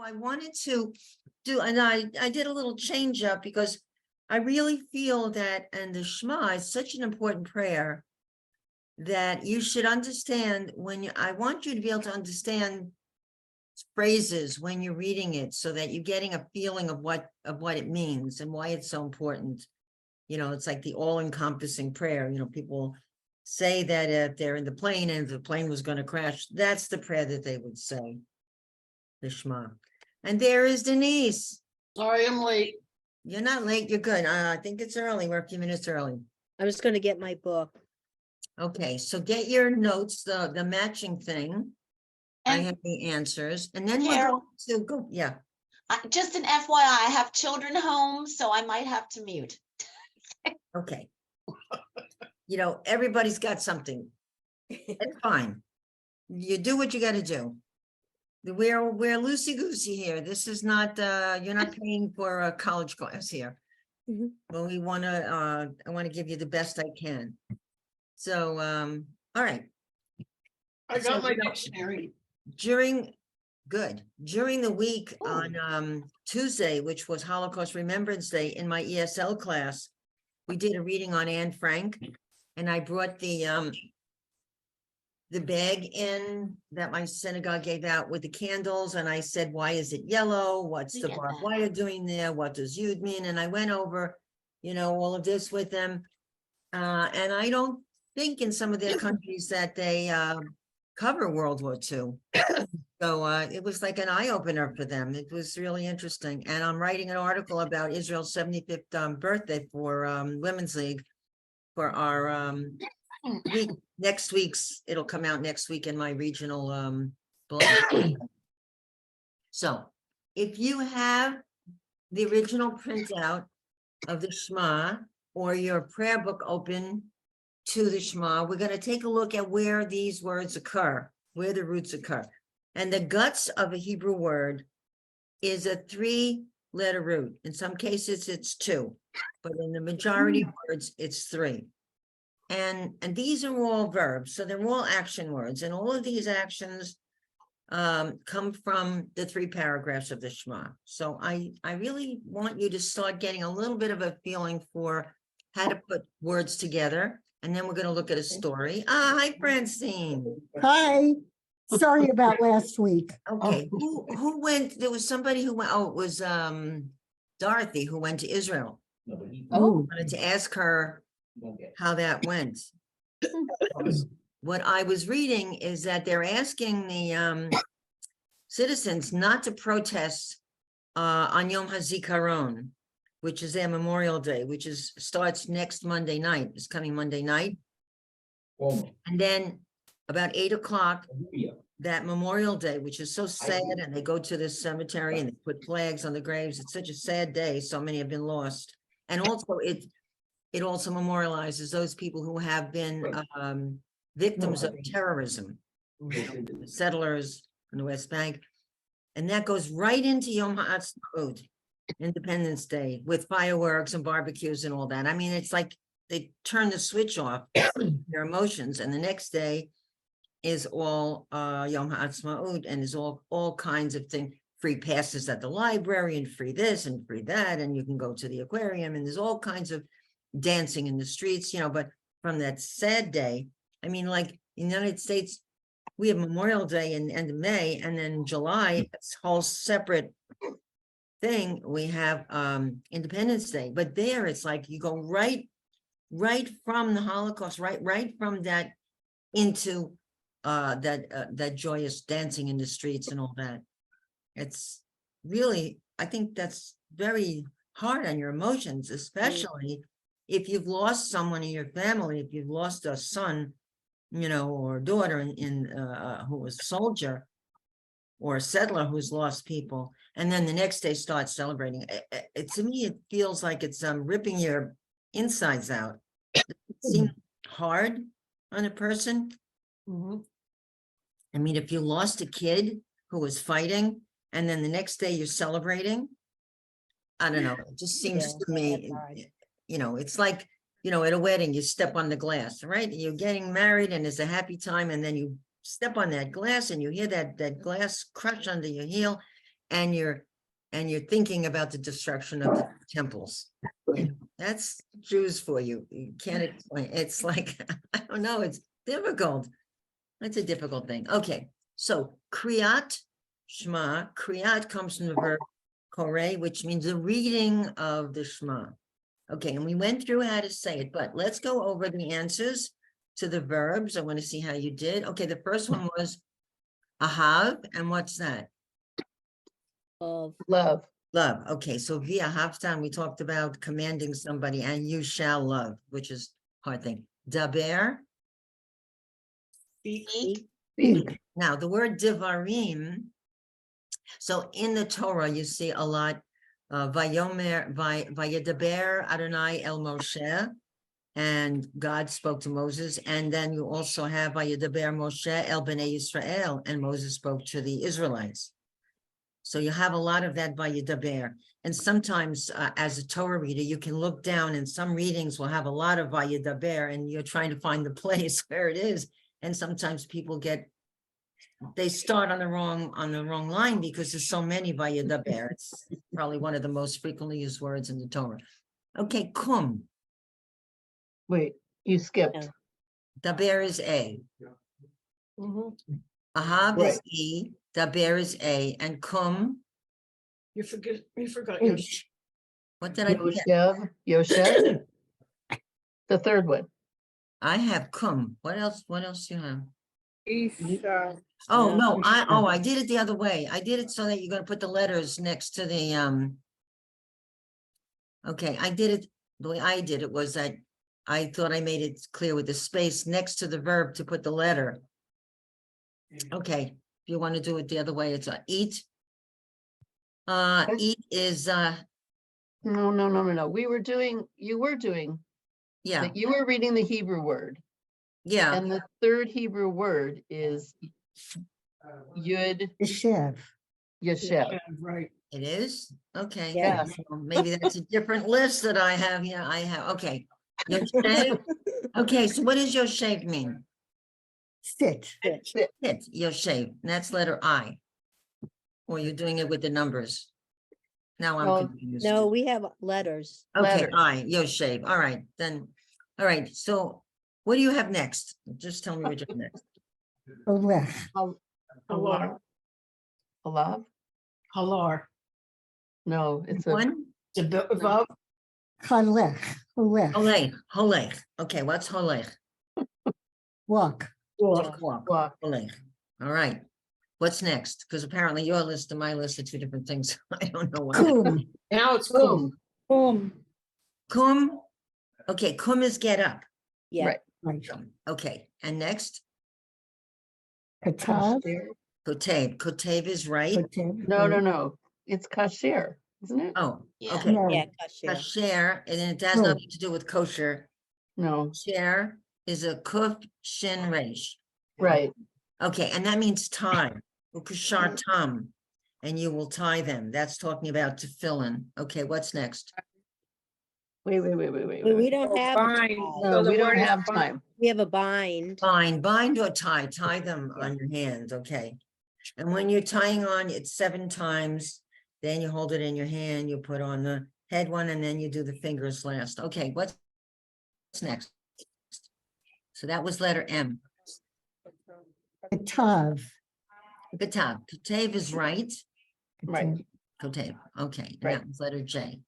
I wanted to do, and I did a little change up because I really feel that, and the Shema is such an important prayer that you should understand I want you to be able to understand phrases when you're reading it so that you're getting a feeling of what it means and why it's so important. It's like the all-encompassing prayer. People say that if they're in the plane and if the plane was going to crash, that's the prayer that they would say, the Shema. And there is Denise. Sorry, I'm late. You're not late, you're good. I think it's early, we're a few minutes early. I was going to get my book. Okay, so get your notes, the matching thing. I And have the answers, and then we're Carol, going to go, yeah. just an FYI, I have children home, so I might have to mute. Okay. Everybody's got something. It's fine. You do what you got to do. We're loosey-goosey here. This is not, you're not paying for a college class here. Mhm. But I want to give you the best I can. So, all right. I So, got my dictionary. During the week on Tuesday, which was Holocaust Remembrance Day, in my ESL class, we did a reading on Anne Frank, and I brought the bag in that my synagogue gave out with the candles, and I said, why is it yellow? What's We the get barbed that. wire doing there? What does Yud mean? And I went over, all of this with them. And I don't think in some of their countries that they cover World War II. So it was like an eye-opener for them. It was really interesting. And I'm writing an article about Israel's 75th birthday for Women's League for our next week's, it'll come out next week in my regional bulletin. So if you have the original printout of the Shema or your prayer book open to the Shema, we're going to take a look at where these words occur, where the roots occur. And the guts of a Hebrew word is a 3-letter root. In some cases, it's 2, but in the majority of words, it's 3. And these are all verbs, so they're all action words. And all of these actions come from the 3 paragraphs of the Shema. So I really want you to start getting a little bit of a feeling for how to put words together. And then we're going to look at a story. Hi, Francine. Hi, sorry about last week. Okay, who went? There was somebody who went. Oh, it was Dorothy who went to Israel. Oh, I wanted to ask her how that went. What I was reading is that they're asking the citizens not to protest on Yom HaZikaron, which is their Memorial Day, which starts next Monday night. It's coming Monday night. And then about 8 o'clock, that Memorial Day, which is so sad, and they go to this cemetery and they put flags on the graves. It's such a sad day. So many have been lost. And also it also memorializes those people who have been victims of terrorism, settlers in the West Bank. And that goes right into Yom HaAtzmaut, Independence Day, with fireworks and barbecues and all that. I mean, it's like they turn the switch off their emotions, and the next day is all Yom HaAtzmaut, and there's all kinds of things, free passes at the library and free this and free that, and you can go to the aquarium, and there's all kinds of dancing in the streets, but from that sad day, I mean, like in the United States, we have Memorial Day in end of May, and then July, it's a whole separate thing. We have Independence Day, but there it's like you go right from the Holocaust, right from that into that joyous dancing in the streets and all that. It's really, I think that's very hard on your emotions, especially if you've lost someone in your family, if you've lost a son, or daughter who was a soldier, or a settler who's lost people, and then the next day starts celebrating. To me, it feels like it's ripping your insides out. It seems hard on a person. I mean, if you lost a kid who was fighting, and then the next day you're celebrating, I don't know, it just seems to me, it's like, at a wedding, you step on the glass, right? You're getting married and it's a happy time, and then you step on that glass and you hear that glass crush under your heel. and you're thinking about the destruction of the temples. That's Jews for you. You can't explain. It's like, I don't know, it's difficult. It's a difficult thing. Okay, so kriyat shema, kriyat comes from the verb kore, which means the reading of the Shema. Okay, and we went through how to say it, but let's go over the answers to the verbs. I want to see how you did. Okay, the first one was ahav, and what's that? Of Love. Love. Okay, so via haftan, we talked about commanding somebody, and you shall love, which is hard thing. Daber. Speak. Speak. Speak. Now, the word divarim. So in the Torah, you see a lot. Vayomer, vayedaber Adonai el Moshe, and God spoke to Moses. And then you also have vayedaber Moshe el Bnei Yisrael, and Moses spoke to the Israelites. So you have a lot of that vayedaber. And sometimes as a Torah reader, you can look down and some readings will have a lot of vayedaber and you're trying to find the place where it is. And sometimes people they start on the wrong line because there's so many vayedaber. It's probably one of the most frequently used words in the Torah. Okay, kum. Wait, you skipped. Yeah. Daber is A. Mhm. Ahav is Right. E. Daber is A. And kum, You forgot H. what did I forget? Yoshev. The third one. I have kum. What else do you have? Isha. Oh, Yeah. no, I did it the other way. I did it so that you're gonna put the letters next to the, okay, I did it, the way I did it was that I thought I made it clear with the space next to the verb to put the letter. Okay, if you want to do it the other way, it's eat. Eat is, No. You were yeah, you were reading the Hebrew word. yeah, And the third Hebrew word is Yud Yeshev. Yeshev. Right. it is, okay. Yeah. Well, maybe that's a different list that I have, yeah, I have, okay. Yoshev, okay, so what does Yoshev mean? Sit. Sit, Yoshev, and that's letter I. Or you're doing it with the numbers. Now I'm Well, confused. No, we have letters. Okay, letters. I, Yoshev, all right, then, all right, so what do you have next? Just tell me what you have next. Olech. Halar. Alav? Halar. No, it's a One, Vav. Chalech. Olech. Holech, okay, what's Holech? Walk. Walk, walk. Holech, all right. What's next? Because apparently your list and my list are two different things. I don't know why. Kum. Now it's Boom. Boom. Kum, okay, kum is get up. Yeah. Right. Right. Okay, and next, Katav. Kotev is right. Kotev. No. It's kasher, isn't it? Oh, Yeah. okay. No. Yeah, kasher. Kasher, and then it has No. nothing to do with kosher. No, Share is a kuf shin resh. right. Okay, and that means tie. Ukashar tam, and you will tie them. That's talking about tefillin. Okay, what's next? Wait. We don't have, a Bind. tie. No, So the we don't word is have bind. time. We have a bind. Bind or tie them on your hand, okay? And when you're tying on, it's 7 times, then you hold it in your hand, you put on the head one, and then you do the fingers last. Okay, what's next? So that was letter M. Katav. Katav, Katev is right. Right. Kotev, okay, and Right. that was letter J.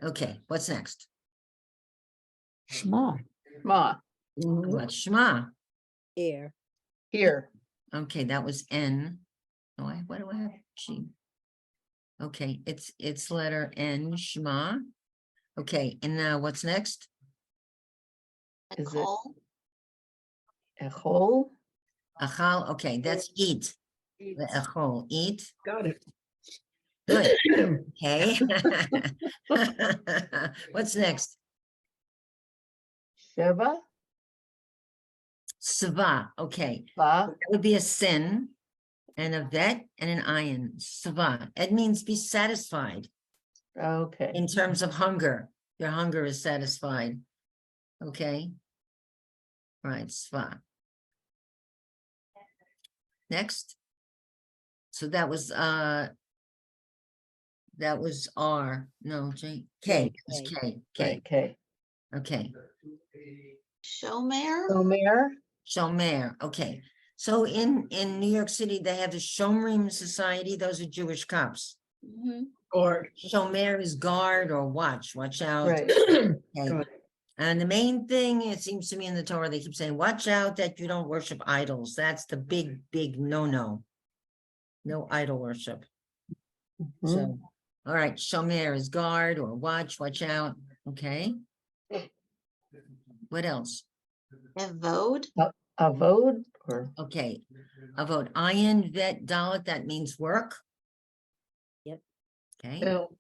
Okay, what's next? Shema. Ma, What's Shema? Here. here. Okay, that was N. Oh, what do I have? G. Okay, it's letter N, Shema. Okay, and now what's next? Is it- Nicole. Echol, Achal, okay, that's eat. The echol, eat. Got it. Good, okay. What's next? Sheva, Sava, okay, Va, that would be a sin, and a vet, and an ayin. Sava, it means be satisfied okay. in terms of hunger. Your hunger is satisfied. Okay. Right, sva. Next, So that was R, no, J, K, it was K, K, Right, okay. okay. Shomer? Omer, Shomer, okay. So in New York City, they have the Shomrim Society, those are Jewish cops. Mhm. Or. Shomer is guard or watch out. right. Okay. Good. And the main thing, it seems to me in the Torah, they keep saying, watch out that you don't worship idols. That's the big, big no-no. No idol worship. Mhm. So, all right, Shomer is guard or watch out, okay? What else? Evode? Avod or, Okay, Avod, Ayin Vet Dalet, that means work. Yep. Okay, oh,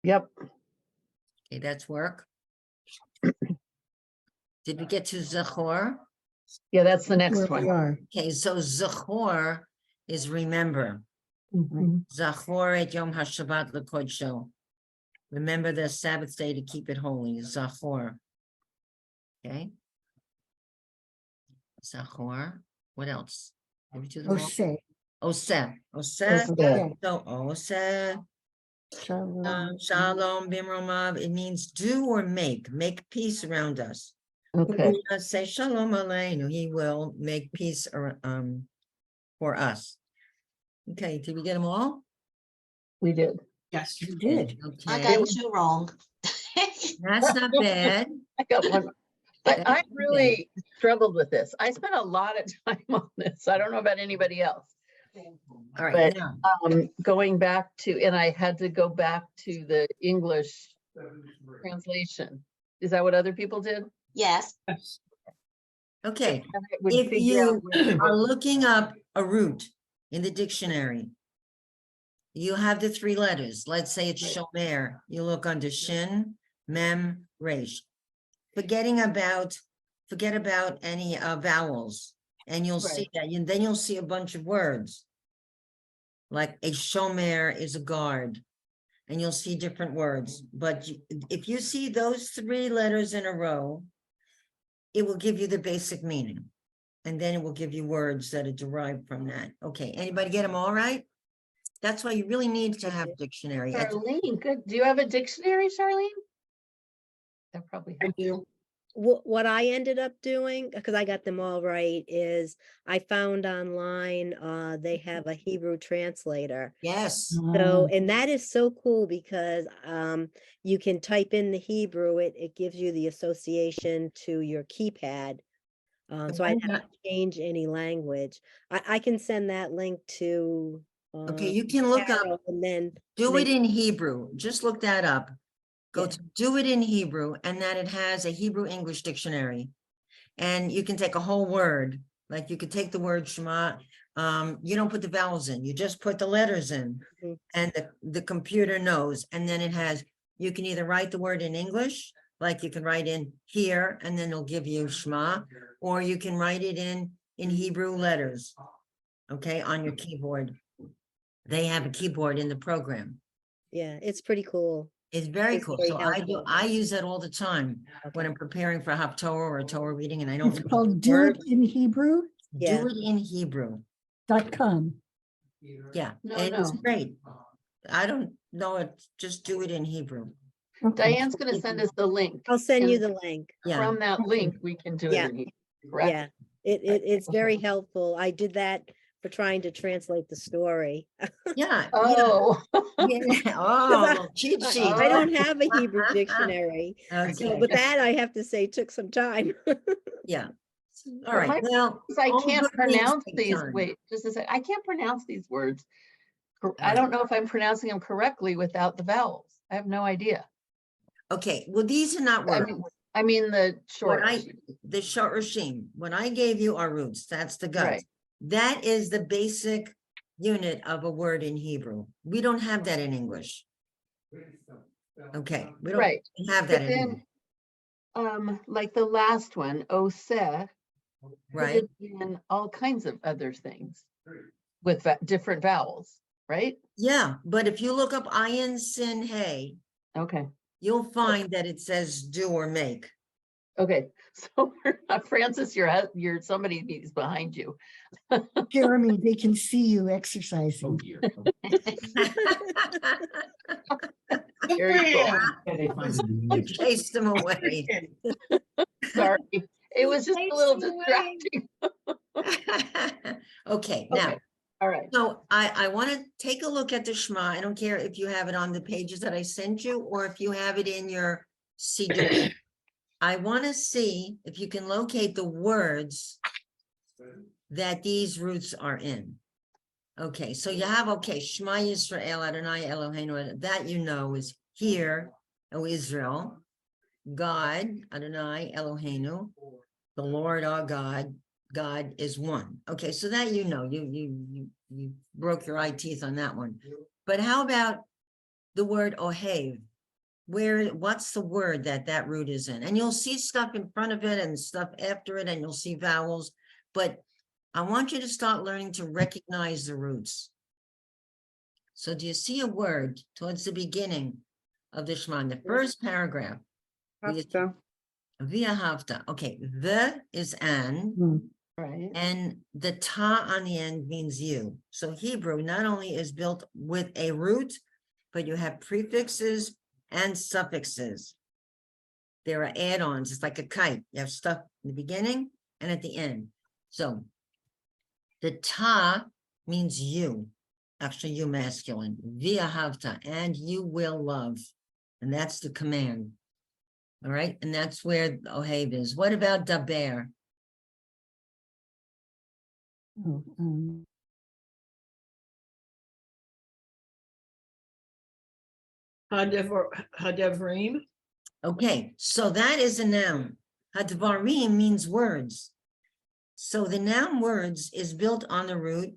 yep, okay, that's work. Did we get to Zachor? yeah, that's the next Where we one. are. Okay, so Zachor is remember. Mhm. Zachor et Yom HaShabbat l'kodsho. Remember the Sabbath day to keep it holy, Zachor. Okay. Zachor, what else? Did we do them all? Oseh. Oseh, Oseh. so Oseh, Shalom. Shalom Bimromav, it means do or make peace around us. Okay, Say Shalom Aleinu, he will make peace for us. Okay, did we get them all? we did. Yes. You did. I Okay, got two wrong. that's not bad. I got one. I That's not really struggled with this. I spent a lot of time on this. I don't know about anybody else. All right, But now, going back to, and I had to go back to the English translation. Is that what other people did? Yes, Yes. okay, And it would if figure out you where it are was. looking up a root in the dictionary, you have the three letters. Let's say it's Right. Shomer. You look under Shin, Mem, Resh. Forget about any vowels, and you'll see Right. that. And then you'll see a bunch of words. Like a Shomer is a guard, and you'll see different words. But if you see those three letters in a row, it will give you the basic meaning. And then it will give you words that are derived from that. Okay, anybody get them all right? That's why you really need to have a dictionary. Charlene, good. Do you have a dictionary, Charlene? That probably I helps. do. What I ended up doing, because I got them all right, is I found online, they have a Hebrew translator. Yes, So, and that is so cool because you can type in the Hebrew, it gives you the association to your keypad. So I didn't have to change any language. I can send that link to okay, you can look up, Carol, and then do it make- in Hebrew. Just look that up. Go Yeah. to do it in Hebrew, and that it has a Hebrew English dictionary. And you can take a whole word, like you could take the word Shema. You don't put the vowels in, you just put the letters in. Mhm. And the computer knows, and then it has, you can either write the word in English, like you can write in here, and then it'll give you Shema, or you can write it in Hebrew letters. Okay, on your keyboard. They have a keyboard in the program. yeah, it's pretty cool. It's very It's cool. very So helpful. I use that all the time when Okay. I'm preparing for Haftorah or a Torah reading, and I don't. It's know called the Do word. It in Hebrew Yeah. Do it in Hebrew. .com. Yeah, No, and it's no. great. I don't know it, just do it in Hebrew. Okay. Diane's gonna send us the link. I'll send you and the link. Yeah, From that Okay. link, we can do it Yeah. in Hebrew, correct? Yeah, it's very helpful. I did that for trying to translate the story. yeah. Oh. Yeah. Oh, cheat sheet. I don't have a Hebrew dictionary, so, Okay, but that I have to say took some time. yeah. All But right, my well. I all can't good things pronounce take these, time. wait, just a sec, I can't pronounce these words. I Right. don't know if I'm pronouncing them correctly without the vowels. I have no idea. Okay, well, these are not I words. mean, the short. The short regime, what I gave you are roots, that's the guts. Right. That is the basic unit of a word in Hebrew. We don't have that in English. Okay, we don't Right. have But that in then, English, like the last one, oseh, right? in all kinds of other things with different vowels, right? Yeah, but if you look up ayin sin hey, Okay. you'll find that it says do or make. Okay, so Francis, you're somebody is behind you. Jeremy, they can see you Oh exercising. dear. Very cool. Yeah, they find it in the image. Chase them away. Sorry, it was just a little Chase away. distracting. Okay, now, Okay, all right. so I want to take a look at the Shema. I don't care if you have it on the pages that I sent you or if you have it in your Siddur. I want to see if you can locate the words that these roots are in. Okay, so you have, okay, Shema Yisrael Adonai Eloheinu, that you know is here, O Israel, God, Adonai Eloheinu, the Lord our God, God is one. Okay, so that you know, you broke your eye teeth on that one. But how about the word Ohev? What's the word that root is in? And you'll see stuff in front of it and stuff after it, and you'll see vowels, but I want you to start learning to recognize the roots. So do you see a word towards the beginning of the Shema, in the first paragraph? Hafta. Via hafta. Okay, the is an, Hmm. Right. and the ta on the end means you. So Hebrew not only is built with a root, but you have prefixes and suffixes. There are add-ons. It's like a kite. You have stuff in the beginning and at the end. So the ta means you, actually you masculine, via havta, and you will love. And that's the command. All right. And that's where Ohev is. What about daber? Oh, Hadavrim. Okay. So that is a noun. Hadvarim means words. So the noun words is built on the root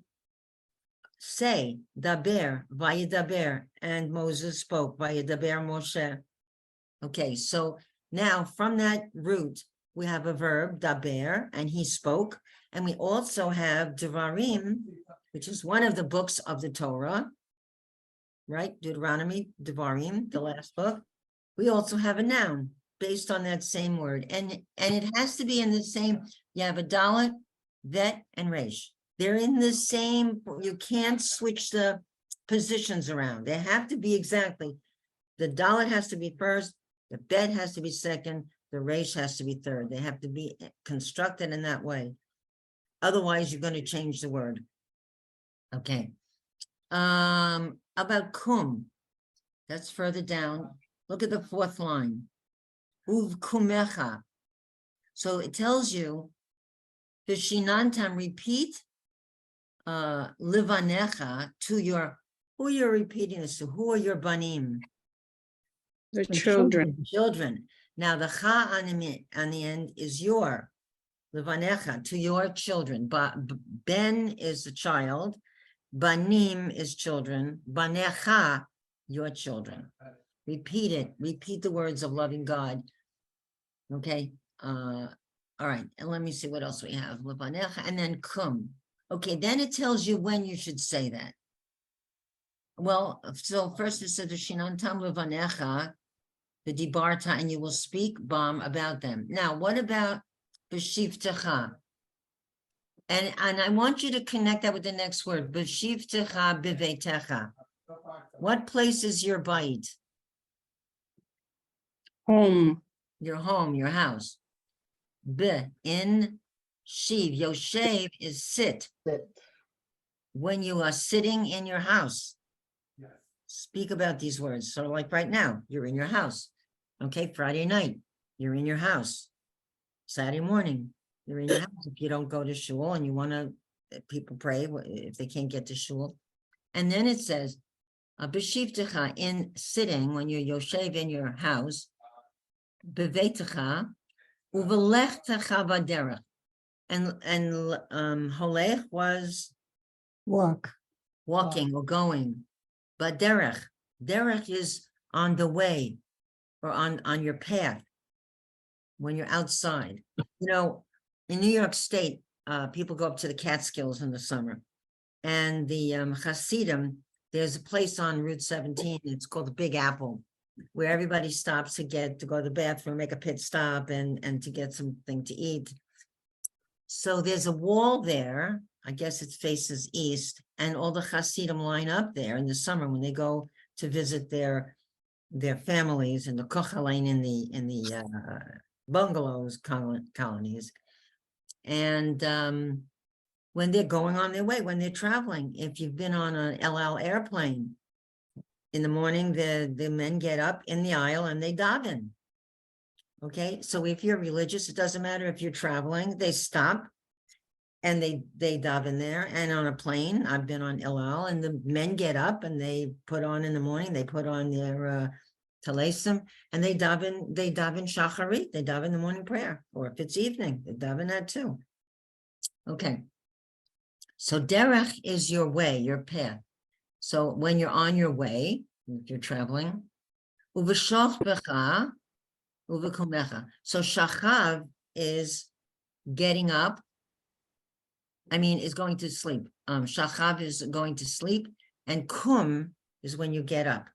say, daber, vayidaber, and Moses spoke, vayidaber Moshe. Okay, so now from that root, we have a verb, daber, and he spoke, and we also have devarim, which is one of the books of the Torah, right? Deuteronomy, devarim, the last book. We also have a noun based on that same word, and it has to be in the same, you have a dalet, vet, and resh. They're in the same, you can't switch the positions around. They have to be exactly, the dalet has to be first, the bet has to be second, the resh has to be third. They have to be constructed in that way. Otherwise, you're going to change the word. Okay. About kum, that's further down. Look at the fourth line. Uv kumecha. So it tells you, Vishinantam, repeat livanecha to your, who you're repeating this to, who are your banim? The the children. Children. Now the cha on the end is your, livanecha, to your children. But ben is the child, banim is children, banecha, your children. Repeat it, repeat the words of loving God. Okay, all right, and let me see what else we have, livanecha, and then kum. Okay, then it tells you when you should say that. Well, so first it says, Shinantam livanecha, the dibarta, and you will speak bam about them. Now, what about b'shivtecha? And I want you to connect that with the next word, b'shivtecha b'veitecha. What place is your bite? Home. Your home, your house. B in shiv. Yoshev is sit. When you are sitting in your house. Speak about these words. So like right now, you're in your house. Okay, Friday night, you're in your house. Saturday morning, you're in your house. If you don't go to shul and you want to, people pray if they can't get to shul. And then it says, b'shivtecha, in sitting, when you're yoshev in your house, b'veitecha, uvelechtecha v'derech. And holech was walk. walking or going. But derech is on the way or on your path when you're outside. You know, in New York State, people go up to the Catskills in the summer. And the Hasidim, there's a place on Route 17, it's called the Big Apple. where everybody stops to go to the bathroom, make a pit stop and to get something to eat. So there's a wall there, I guess it faces east, and all the Hasidim line up there in the summer when they go to visit their families in the Kochalein in the bungalows colonies. And when they're going on their way, when they're traveling, if you've been on an El Al airplane, in the morning, the men get up in the aisle and they daven. Okay, so if you're religious, it doesn't matter if you're traveling, they stop and they daven there. And on a plane, I've been on El Al, and the men get up and they put on in the morning, they put on their talesim, and they daven shacharit, they daven the morning prayer, or if it's evening, they daven that too. Okay. So derech is your way, your path. So when you're on your way, if you're traveling, uv'shoch becha, uv'kumecha. So shachav is getting up. Is going to sleep. Shachav is going to sleep, and kum is when you get up.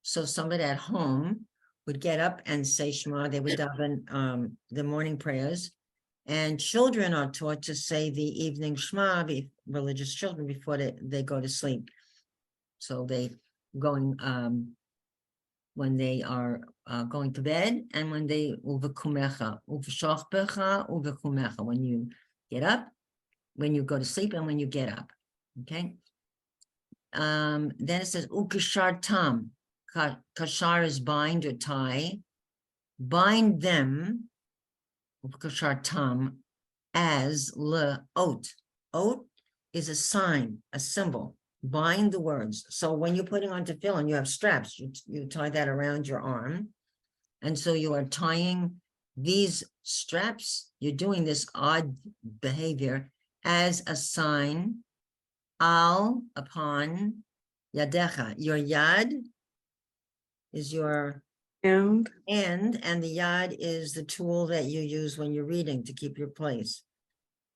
So somebody at home would get up and say Shema. They would daven the morning prayers, and children are taught to say the evening Shema, religious children, before they go to sleep. So they going when they are going to bed, and when they uvekumecha, uv'shochbecha, uvekumecha, when you get up, when you go to sleep, and when you get up. Okay. Then it says ukashar tam. Kashar is bind or tie. Bind them, ukashar tam, as le ot. Ot is a sign, a symbol. Bind the words. So when you're putting on tefillin, you have straps. You tie that around your arm. And so you are tying these straps. You're doing this odd behavior as a sign, al, upon, yadecha. Your yad is your And and the yad is the tool that you use when you're reading to keep your place.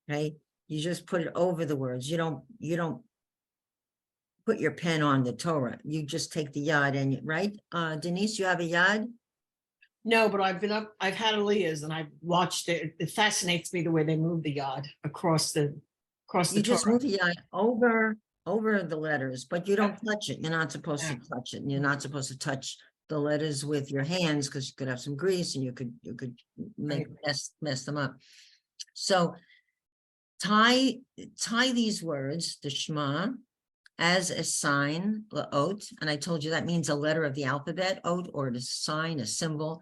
Okay, you just put it over the words. You don't put your pen on the Torah. You just take the yad and right. Denise, you have a yad? No, but I've had Aliyahs and I've watched it. It fascinates me the way they move the yod across the You just Torah. move the yad over the letters, but you don't touch it. You're not supposed to touch it. And you're not supposed to touch the letters with your hands, because you could have some grease and you could mess them up. So tie these words, the Shema, as a sign, ot, and I told you that means a letter of the alphabet, ot, or to sign, a symbol,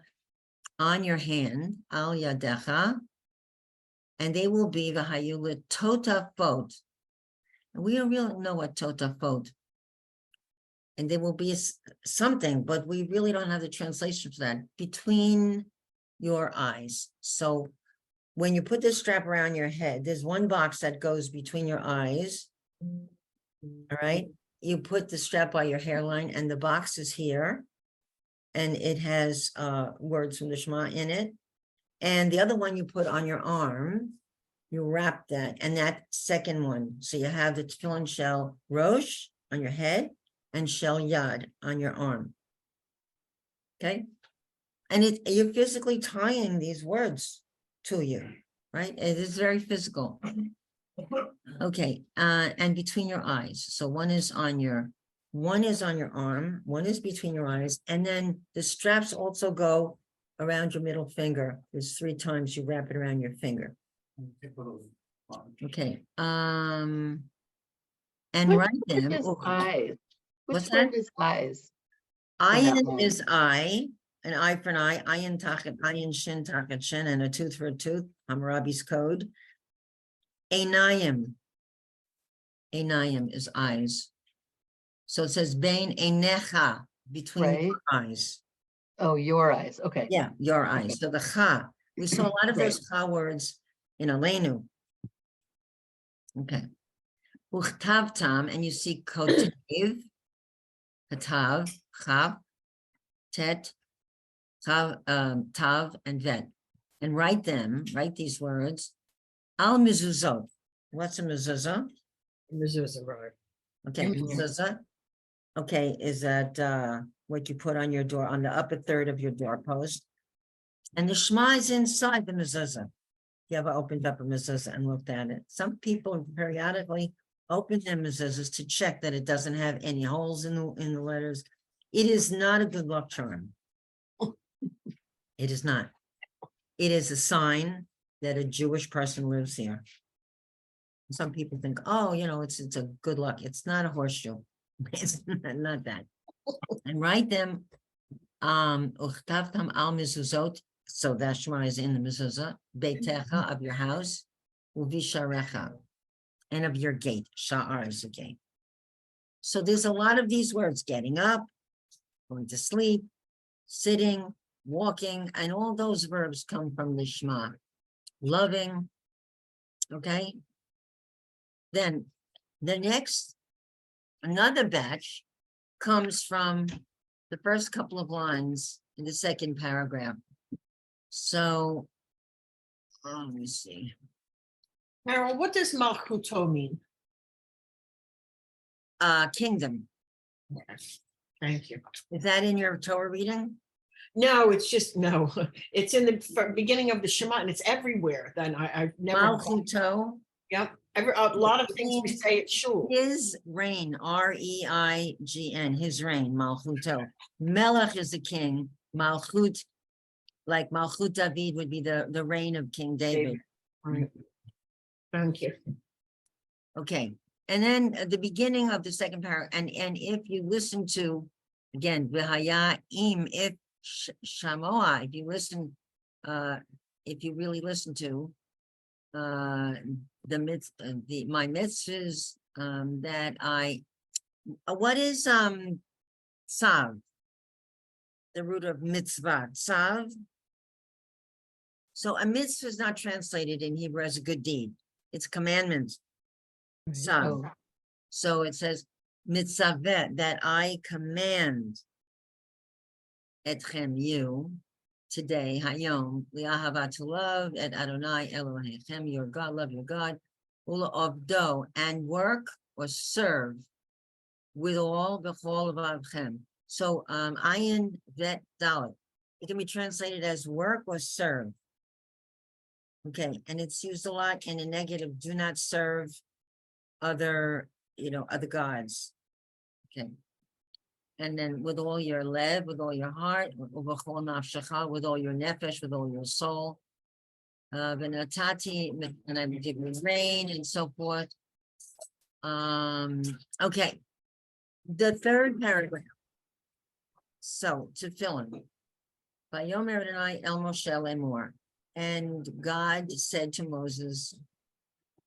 on your hand, al yadecha, and they will be v'hayu totafot. And we don't really know what totafot. And there will be something, but we really don't have the translation for that, between your eyes. So when you put this strap around your head, there's one box that goes between your eyes. All right. You put the strap by your hairline, and the box is here. And it has words from the Shema in it. And the other one you put on your arm, you wrap that, and that second one. So you have the tefillin shell rosh on your head and shell yad on your arm. Okay. And you're physically tying these words to you, right? It is very physical. Okay, and between your eyes. So one is on your arm, one is between your eyes, and then the straps also go around your middle finger. There's 3 times you wrap it around your finger. Okay, and Which write word them. is eyes? What's Which word that? is eyes? that Ayin line? is eye, an eye for an eye, ayin tachet, ayin shin tachet shin, and a tooth for a tooth, Hammurabi's code. Einayim is eyes. So it says bein einecha, between Right. your eyes. Oh, your eyes. Okay. Yeah, your eyes. Okay. So the cha, we saw a lot of those cha words in Aleinu. Okay. Uchtav tam, and you see kotev, katav, chav, tet, tav, and vet. And write these words. Al mezuzot. What's a mezuzah? Mezuzah, right. Okay, Mhm. mezuzah okay, is that what you put on your door, on the upper third of your doorpost. And the Shema is inside the mezuzah. You ever opened up a mezuzah and looked at it? Some people periodically open their mezuzahs to check that it doesn't have any holes in the letters. It is not a good luck charm. It is not. It is a sign that a Jewish person lives here. Some people think, oh, it's a good luck. It's not a horseshoe. It's not that. And write them, uchtavtam al mezuzot. So that Shema is in the mezuzah, beitecha of your house, uvisharecha, and of your gate. Sha'ar is a gate. So there's a lot of these words: getting up, going to sleep, sitting, walking, and all those verbs come from the Shema. Loving, okay? Then the next, another batch comes from the first couple of lines in the second paragraph. So, let me see. Carol, what does Malchuto mean? Kingdom. Yes, thank you. Is that in your Torah reading? No, it's just, no, it's in the beginning of the Shema and it's everywhere. Then I've never, Malchuto, yep, a lot of things we say at shul. his reign, R-E-I-G-N, his reign, Malchuto. Melech is the king. Malchut, like Malchut David would be the reign of King David. Right. Thank you. Okay, and then at the beginning of the second paragraph, and if you listen to, again, v'haya im, if shamoa, if you listen, if you really listen to my mitzvahs, that what is tzav? The root of mitzvah, tzav. So a mitzvah is not translated in Hebrew as a good deed. It's commandment. Tzav. Oh. So it says mitzavet, that I command etchem, you, today, hayom, li'ahava, to love, et Adonai Elohechem, your God, love your God, ula ovdo, and work or serve with all the whole of avchem. So ayin vet dalet, it can be translated as work or serve. Okay, and it's used a lot in a negative, do not serve other gods. Okay. And then with all your lev, with all your heart, with all your nefesh, with all your soul. V'natati, and I will give you rain and so forth. Okay. The third paragraph. So to fill in. Vayomer Adonai el Moshe lemor. And God said to Moses,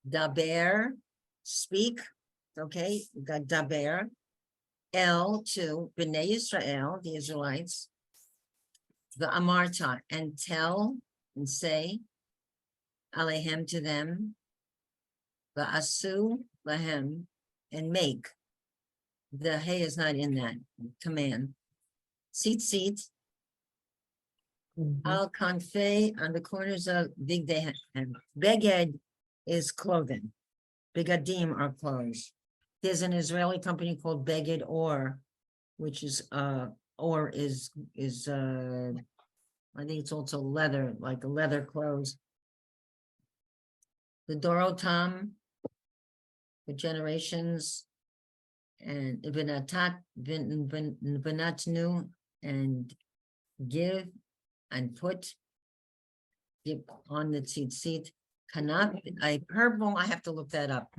Daber, speak, okay, we got Daber, El to Bnei Yisrael, the Israelites, the Amarta, and tell and say, Alehem to them, the Asu Lahem, and make. The Hey is not in that command. Seat, Al Kanfei, on the corners of Bigdehem. Beged is clothing. Begadim are clothes. There's an Israeli company called Beged Or, which is I think it's also leather, like a leather clothes. The Dorotam, the generations, and Vinatnu, and give and put on the tzitzit. Kanaf, a purple, I have to look that up.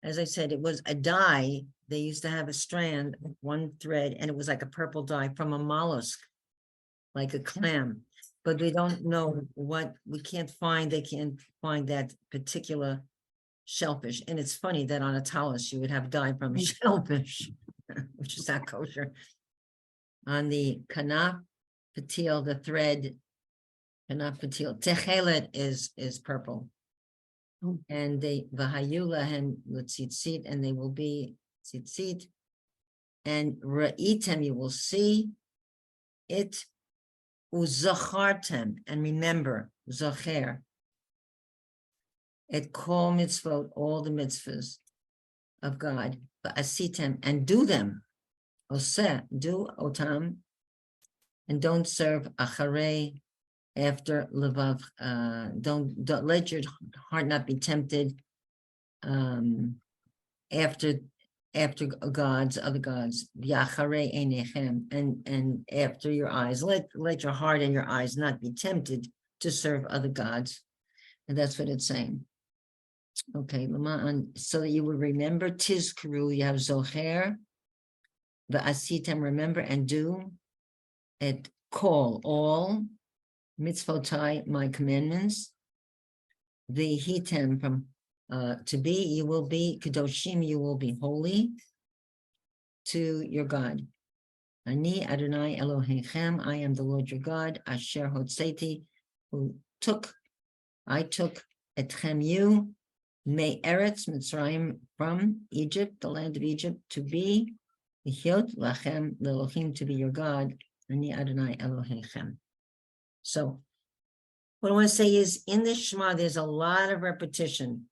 As I said, it was a dye. They used to have a strand, one thread, and it was like a purple dye from a mollusk, like a clam. But we don't know what, they can't find that particular shellfish. And it's funny that on a talus, you would have dye from a shellfish, which is not kosher. On the kanaf patil, the thread, kanaf patil, techelet is purple. And they v'hayula and l'tzitzit, and they will be tzitzit. And ra'item, you will see it. Uzachartem, and remember, zacher. It kol mitzvot, all the mitzvahs of God, v'asitem, and do them. Oseh, do otam, and don't serve acharei after levav. Don't let your heart not be tempted. After gods, other gods, yacharei einechem, and after your eyes, let your heart and your eyes not be tempted to serve other gods, and that's what it's saying. Okay, so that you will remember tizkuru, you have zocher, the asitem, remember and do, et call all mitzvotai, my commandments, the hitem from to be, you will be kadoshim, you will be holy to your God. Ani Adonai Elohechem, I am the Lord your God, Asher Hotzeti, I took etchem you, me Eretz Mitzrayim, from Egypt, the land of Egypt, to be Hiot Lachem Lelohim, to be your God, Ani Adonai Elohechem. So what I want to say is, in this Shema, there's a lot of repetition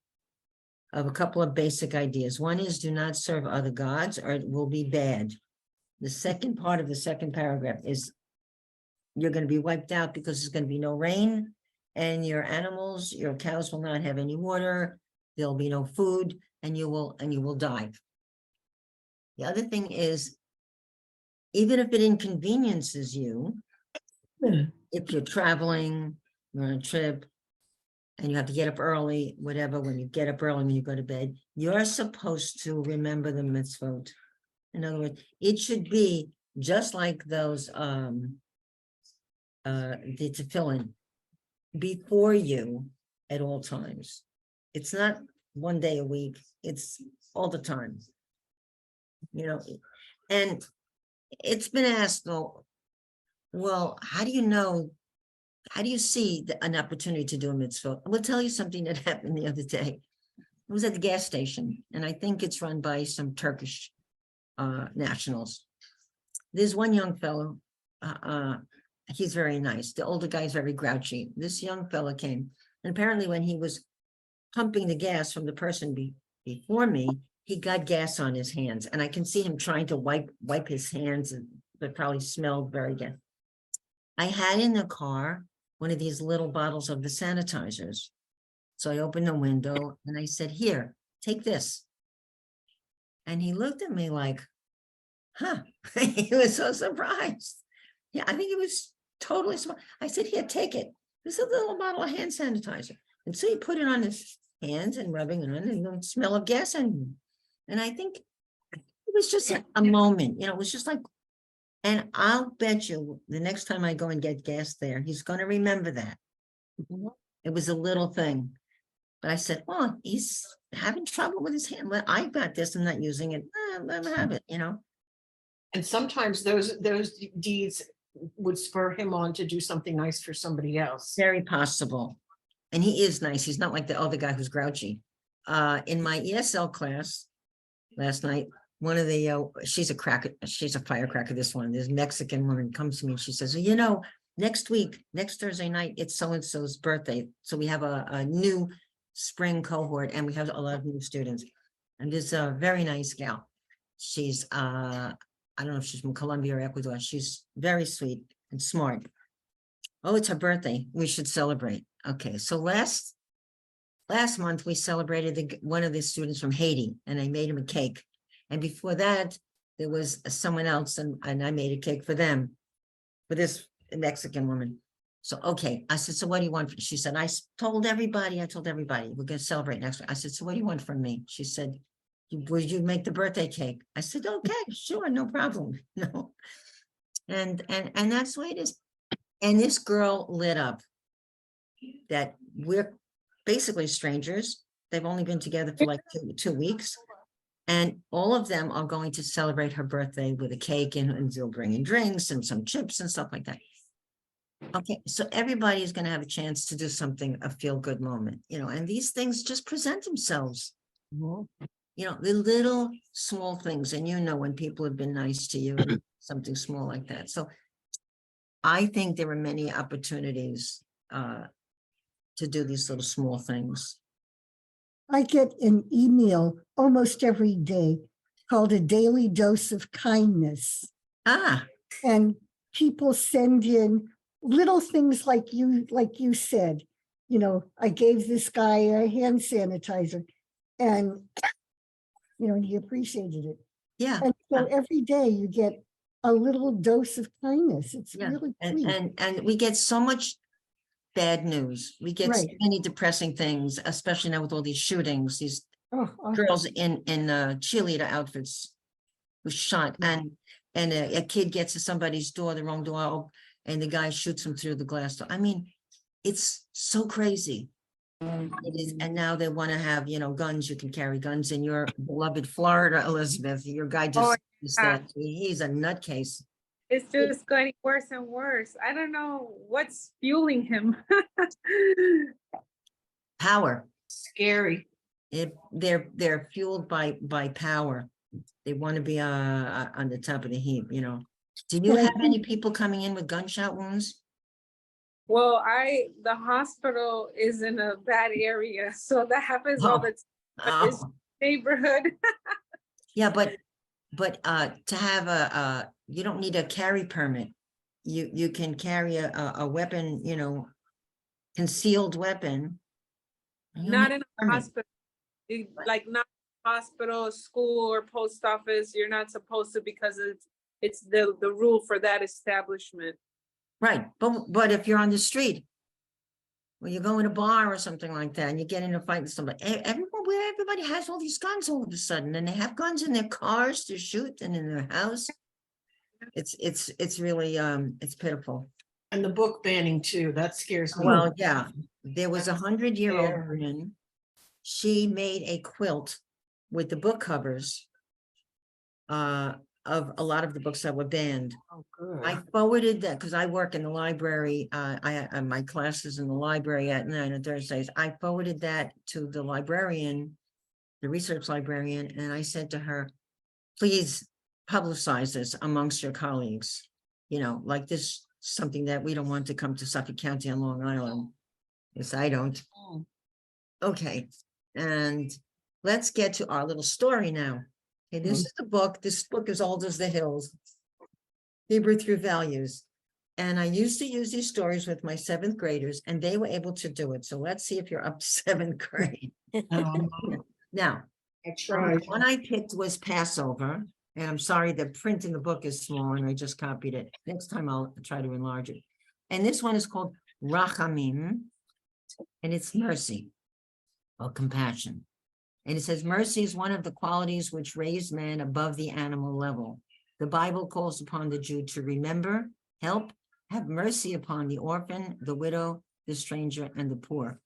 of a couple of basic ideas. One is, do not serve other gods or it will be bad. The second part of the second paragraph is, you're going to be wiped out because there's going to be no rain, and your animals, your cows will not have any water, there'll be no food, and you will die. The other thing is, even if it inconveniences you, if you're traveling, you're on a trip, and you have to get up early, whatever, when you get up early, when you go to bed, you're supposed to remember the mitzvot. In other words, it should be just like those, the tefillin, before you at all times. It's not one day a week, it's all the time. You know, and it's been asked, well, how do you know? How do you see an opportunity to do a mitzvah? I will tell you something that happened the other day. I was at the gas station, and I think it's run by some Turkish nationals. There's one young fellow, he's very nice. The older guy's very grouchy. This young fellow came, and apparently when he was pumping the gas from the person before me, he got gas on his hands, and I can see him trying to wipe his hands, and that probably smelled very good. I had in the car one of these little bottles of the sanitizers. So I opened the window and I said, here, take this. And he looked at me like, huh, he was so surprised. Yeah, I think he was totally smart. I said, here, take it. This is a little bottle of hand sanitizer. And so he put it on his hands and rubbing it on, and the smell of gas. And I think it was just a moment, it was just like, and I'll bet you the next time I go and get gas there, he's going to remember that. It was a little thing. But I said, well, he's having trouble with his hand. I got this, I'm not using it. Let him have it, And sometimes those deeds would spur him on to do something nice for somebody else. Very possible. And he is nice. He's not like the other guy who's grouchy. In my ESL class last night, one of the, she's a firecracker, this one, this Mexican woman comes to me and she says, well, next Thursday night, it's so-and-so's birthday. So we have a new spring cohort and we have a lot of new students. And this a very nice gal. She's, I don't know if she's from Colombia or Ecuador. She's very sweet and smart. Oh, it's her birthday. We should celebrate. Okay, so last month we celebrated one of the students from Haiti, and I made him a cake. And before that, there was someone else, and I made a cake for them, for this Mexican woman. So, okay, I said, so what do you want? She said, I told everybody, we're going to celebrate next week. I said, so what do you want from me? She said, would you make the birthday cake? I said, okay, sure, no problem. No. And that's the way it is. And this girl lit up that we're basically strangers. They've only been together for like two weeks. And all of them are going to celebrate her birthday with a cake, and they'll bring in drinks and some chips and stuff like that. Okay, so everybody is going to have a chance to do something, a feel-good moment, and these things just present themselves. The little small things, and when people have been nice to you, something small like that. So I think there are many opportunities to do these little small things. I get an email almost every day called A Daily Dose of Kindness. Ah, And people send in little things like you said, I gave this guy a hand sanitizer and, and he appreciated it. yeah. And so Yeah. every day you get a little dose of kindness. It's Yeah, really and, sweet. and we get so much bad news. We get so Right. many depressing things, especially now with all these shootings, these Oh, girls in cheerleader outfits was shot, and a kid gets to somebody's door, the wrong door, and the guy shoots him through the glass door. I mean, it's so crazy. It is, and now they want to have, guns. You can carry guns in your beloved Florida, Elizabeth. Your guy just said he's a nutcase. It's just getting worse and worse. I don't know what's fueling him. Power. Scary. They're fueled by power. They want to be on the top of the heap, Do you But I have any think- people coming in with gunshot wounds? Well, the hospital is in a bad area, so that happens all the time. It's Oh, neighborhood. yeah, but to have you don't need a carry permit. You can carry a weapon, concealed weapon. You don't Not need in a a permit. hospital. Like not hospital, school, or post office. You're not supposed to because it's the rule for that establishment. Right, but if you're on the street, when you go in a bar or something like that, and you get in a fight with somebody, everybody has all these guns all of a sudden, and they have guns in their cars to shoot and in their house. It's really it's pitiful. And the book banning too, that scares me. Well, yeah, there was a That's 100-year-old scary. woman. She made a quilt with the book covers of a lot of the books that were banned. Oh, good. I forwarded that because I work in the library. I my classes in the library at 9 on Thursdays. I forwarded that to the librarian, the research librarian, and I said to her, please publicize this amongst your colleagues. Like this, something that we don't want to come to Suffolk County on Long Island. Yes, I don't. Oh. Okay, and let's get to our little story now. Okay, this is the book. This book is old as the hills. Hebrew Through Values. And I used to use these stories with my 7th graders, and they were able to do it. So let's see if you're up to 7th grade. Now, I the tried. one I picked was Passover, and I'm sorry, the print in the book is small, and I just copied it. Next time I'll try to enlarge it. And this one is called Rachamim, and it's mercy or compassion. And it says, mercy is one of the qualities which raise man above the animal level. The Bible calls upon the Jew to remember, help, have mercy upon the orphan, the widow, the stranger, and the poor.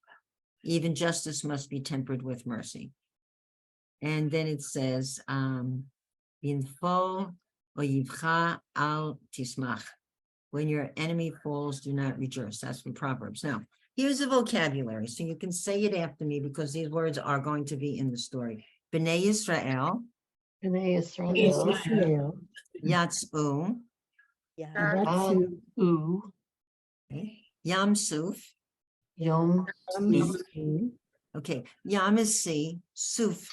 Even justice must be tempered with mercy. And then it says, Binfo oyivcha al tismach. When your enemy falls, do not rejoice. That's from Proverbs. Now, here's the vocabulary, so you can say it after me because these words are going to be in the story. B'nai Yisrael, B'nai Yisrael, Israel, Yatz'u, Yeah. Yatsu, okay, Yam Suf, Yom, Yatsu, okay, Yam is sea, Suf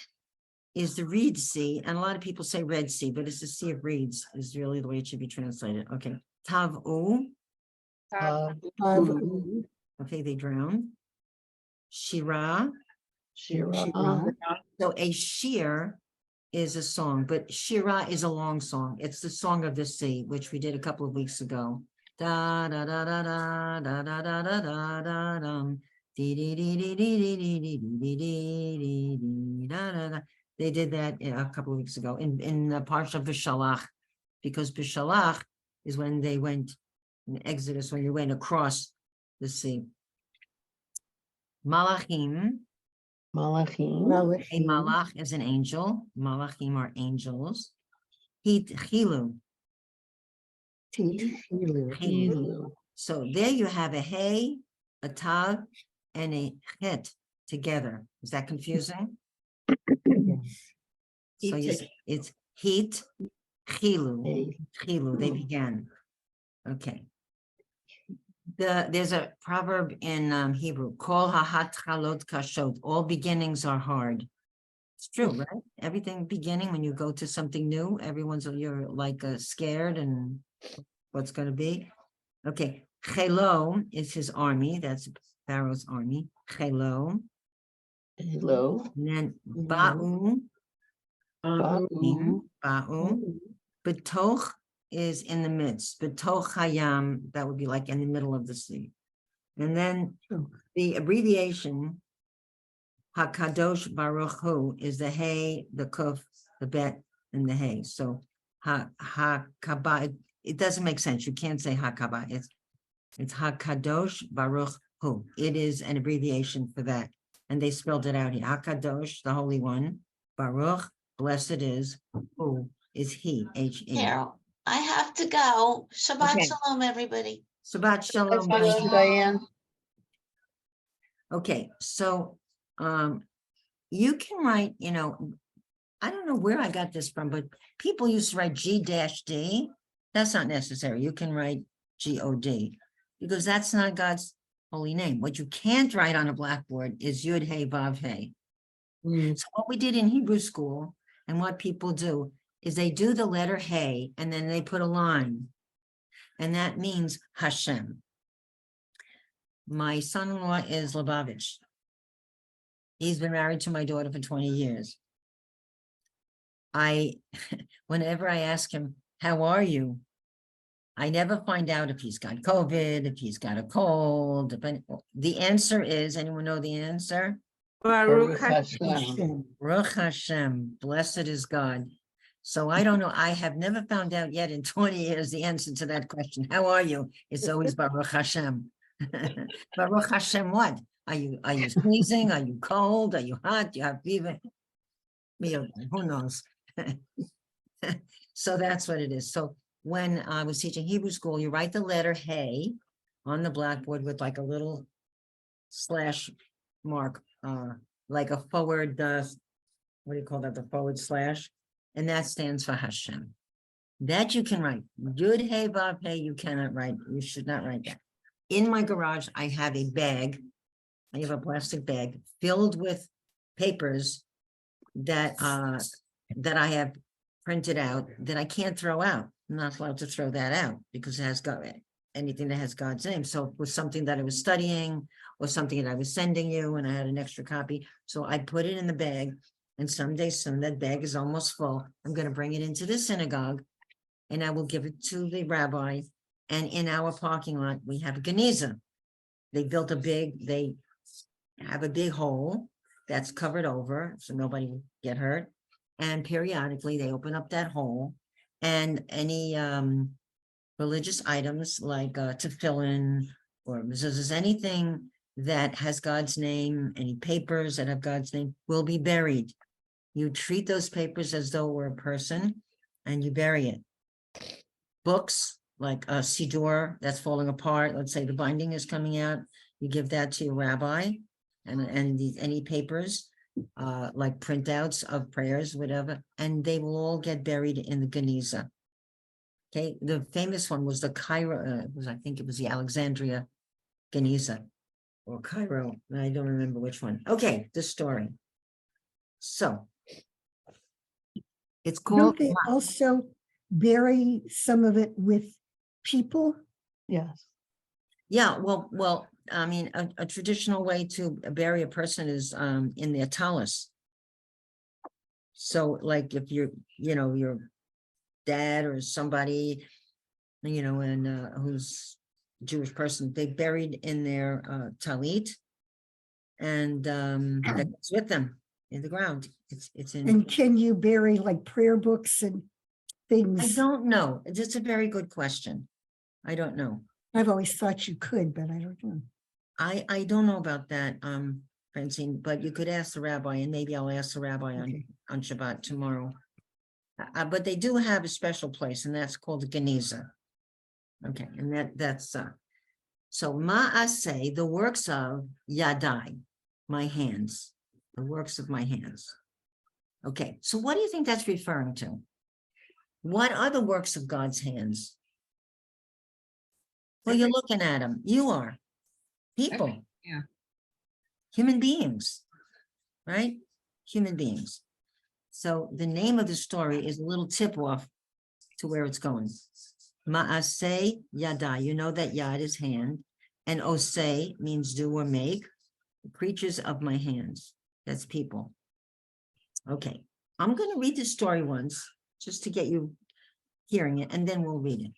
is the Reed Sea, and a lot of people say Red Sea, but it's the Sea of Reeds is really the way it should be translated. Okay, Tav'u, Tavu, okay, they drowned. Shira, Shira, so a shir is a song, but Shira is a long song. It's the song of the sea, which we did a couple of weeks ago. Da da da da da da da da da da da dum. Dee dee dee dee dee dee dee dee dee dee dee da da da. They did that a couple of weeks ago in the Parsha V'Shalach, because V'Shalach is when they went in Exodus, when they went across the sea. Malachim. Malachim, A malach is an angel. Malachim are angels. Chilu. Hilu, So there you have a hey, a tav, and a het together. Is that confusing? So it's heat, chilu, chilu. They began. Okay. There's a proverb in Hebrew, kol ha'hatchalot kashot, all beginnings are hard. It's true, right? Everything beginning, when you go to something new, you're like scared and what's gonna be. Okay, Chelo is his army, that's Pharaoh's army, Chelo. Hello. And then Hello. Ba'u, Ba'u, Oh. Betoch is in the midst, Betoch Hayam, that would be like in the middle of the sea. And then the abbreviation Hakadosh Baruch Hu is the Hey, the Kuf, the Bet, and the Hey. So Hakaba, it doesn't make sense. You can't say Hakaba. It's Hakadosh Baruch Hu. It is an abbreviation for that. And they spelled it out here. Hakadosh, the Holy One. Baruch, blessed is. Hu is He, H-E. Carol, I have to go. Shabbat Okay. shalom, everybody. Shabbat Shalom. Hello, Diane. Okay, so you can write, I don't know where I got this from, but people used to write G-D. That's not necessary. You can write G-O-D because that's not God's holy name. What you can't write on a blackboard is Yud Hey Vav Hey. So what we did in Hebrew school and what people do is they do the letter Hey and then they put a line, and that means Hashem. My son-in-law is Lubavitch. He's been married to my daughter for 20 years. Whenever I ask him, how are you? I never find out if he's got COVID, if he's got a cold. The answer is, anyone know the answer? Baruch Hashem. Hashem. Baruch Hashem, blessed is God. So I don't know, I have never found out yet in 20 years the answer to that question. How are you? It's always Baruch Hashem. Baruch Hashem what? Are you sneezing? Are you cold? Are you hot? Do you have fever? Who knows? So that's what it is. So when I was teaching Hebrew school, you write the letter Hey on the blackboard with like a little slash mark, like a forward, what do you call that? The forward slash. And that stands for Hashem. That you can write. Yud Hey Vav Hey, you cannot write. You should not write that. In my garage, I have a bag. I have a plastic bag filled with papers that that I have printed out that I can't throw out. I'm not allowed to throw that out because it has got anything that has God's name. So it was something that I was studying or something that I was sending you and I had an extra copy. So I put it in the bag, and someday soon that bag is almost full. I'm going to bring it into the synagogue and I will give it to the rabbi. And in our parking lot, we have a geniza. They have a big hole that's covered over so nobody will get hurt. And periodically they open up that hole, and any religious items like tefillin or mezuzahs, anything that has God's name, any papers that have God's name will be buried. You treat those papers as though it were a person and you bury it. Books like a siddur that's falling apart, let's say the binding is coming out, you give that to your rabbi, and any papers like printouts of prayers, whatever, and they will all get buried in the geniza. Okay, the famous one was the Cairo, I think it was the Alexandria geniza or Cairo, I don't remember which one. Okay, the story. So it's Don't called they also bury some of it with people? Yes. Yeah, well, I mean, a traditional way to bury a person is in their talus. So like if you're, your dad or somebody, and who's a Jewish person, they buried in their talit, and that's with them in the ground. It's in. And can you bury like prayer books and I things? don't know. It's a very good question. I don't know. I've always thought you could, but I don't know. I don't know about that, Francine, but you could ask the rabbi, and maybe I'll ask the rabbi Okay. on Shabbat tomorrow. But they do have a special place, and that's called the Geniza. Okay, and that's so Ma'aseh, the works of Yadai, my hands, the works of my hands. Okay, so what do you think that's referring to? What are the works of God's hands? Well, you're looking at them. You are. People. Yeah. Human beings, right? Human beings. So the name of the story is a little tip off to where it's going. Ma'aseh yada, you know that yad is hand, and oseh means do or make, creatures of my hands, that's people. Okay, I'm gonna read the story once, just to get you hearing it, and then we'll read it.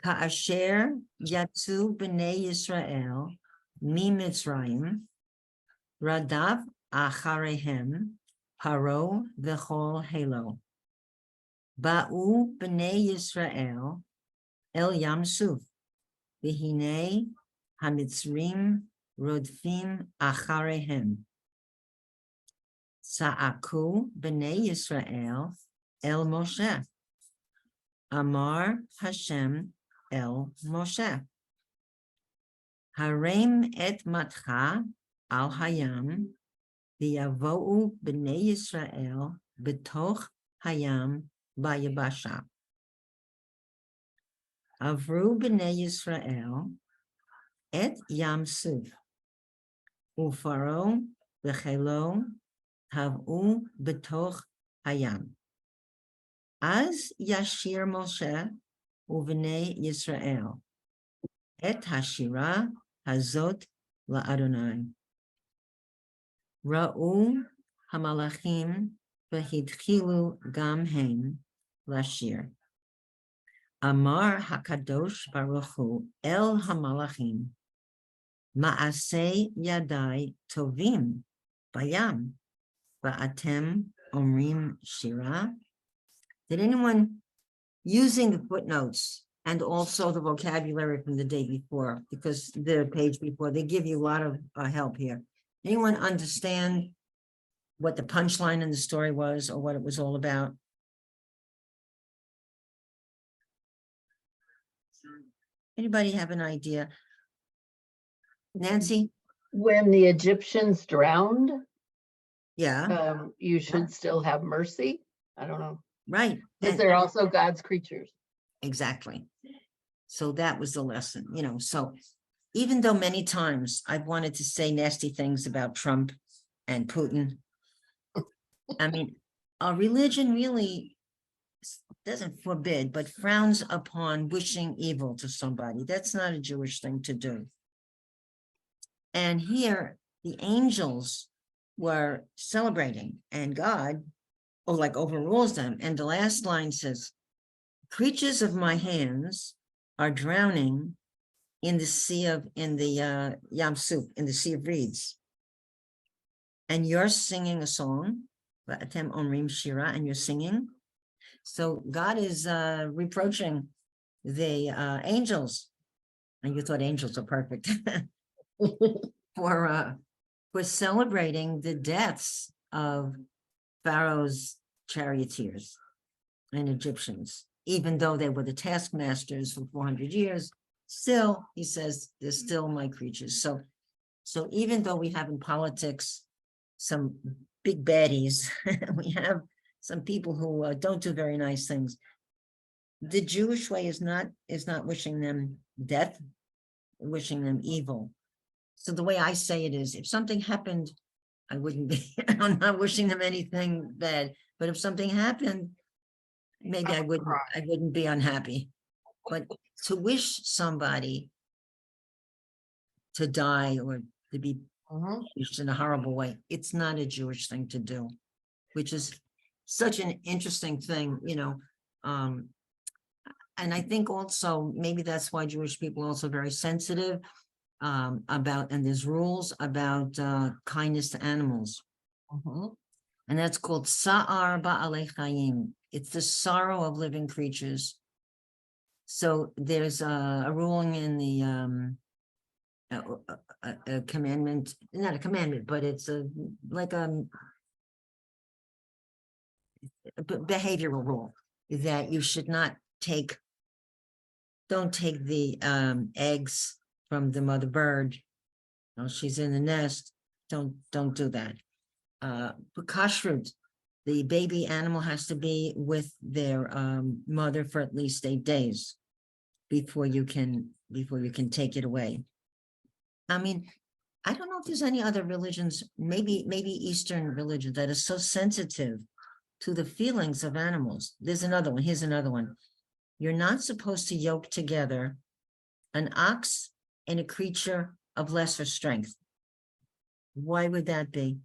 Ka'asher yatzu b'nei Yisrael mi Mitzrayim, radav acharehem, paro v'chol helo. Ba'u b'nei Yisrael el Yam Suf, v'hinei hamitzrim rodfim acharehem. Sa'aku b'nei Yisrael el Moshe. Amar Hashem el Moshe. Harem et matcha al hayam, v'yavo'u b'nei Yisrael b'toch hayam v'yabasha. Avru b'nei Yisrael et Yam Suf, ufaro v'chelo hav'u b'toch hayam. Az yashir Moshe uvnei Yisrael et hashira hazot la'Adonai. Ra'u hamalachim v'hidchilu gam hem lashir. Amar hakadosh baruch hu el hamalachim ma'aseh yadai tovim bayam va'atem omrim shira. Did anyone, using the footnotes and also the vocabulary from the day before, because the page before, they give you a lot of help here. Anyone understand what the punchline in the story was or what it was all about? Anybody have an idea? Nancy? When the Egyptians drowned, Yeah, you should still have mercy. I don't know. right. Because they're also God's creatures. Exactly. So that was the lesson, so even though many times I've wanted to say nasty things about Trump and Putin, I mean, our religion really doesn't forbid, but frowns upon wishing evil to somebody. That's not a Jewish thing to do. And here, the angels were celebrating, and God, overrules them. And the last line says, creatures of my hands are drowning in the Yam Suf, in the Sea of Reeds. And you're singing a song, Va'atem Omrim Shira, and you're singing. So God is reproaching the angels, and you thought angels are perfect, for celebrating the deaths of Pharaoh's charioteers and Egyptians, even though they were the taskmasters for 400 years. Still, he says, they're still my creatures. So even though we have in politics some big baddies, we have some people who don't do very nice things. The Jewish way is not wishing them death, wishing them evil. So the way I say it is, if something happened, I wouldn't be, I'm not wishing them anything bad, but if something happened, maybe I wouldn't be unhappy. But to wish somebody to die or to be punished in a horrible way, it's not a Jewish thing to do, which is such an interesting thing, and I think also maybe that's why Jewish people are also very sensitive about, and there's rules about kindness to animals. And that's called Sa'ar Ba'alei Chayim. It's the sorrow of living creatures. So there's a ruling in the a commandment, not a commandment, but it's like a behavioral rule that you should not don't take the eggs from the mother bird. She's in the nest. Don't do that. For kashrut, the baby animal has to be with their mother for at least 8 days before you can take it away. I mean, I don't know if there's any other religions, maybe Eastern religion that is so sensitive to the feelings of animals. There's another one. Here's another one. You're not supposed to yoke together an ox and a creature of lesser strength. Why would that be?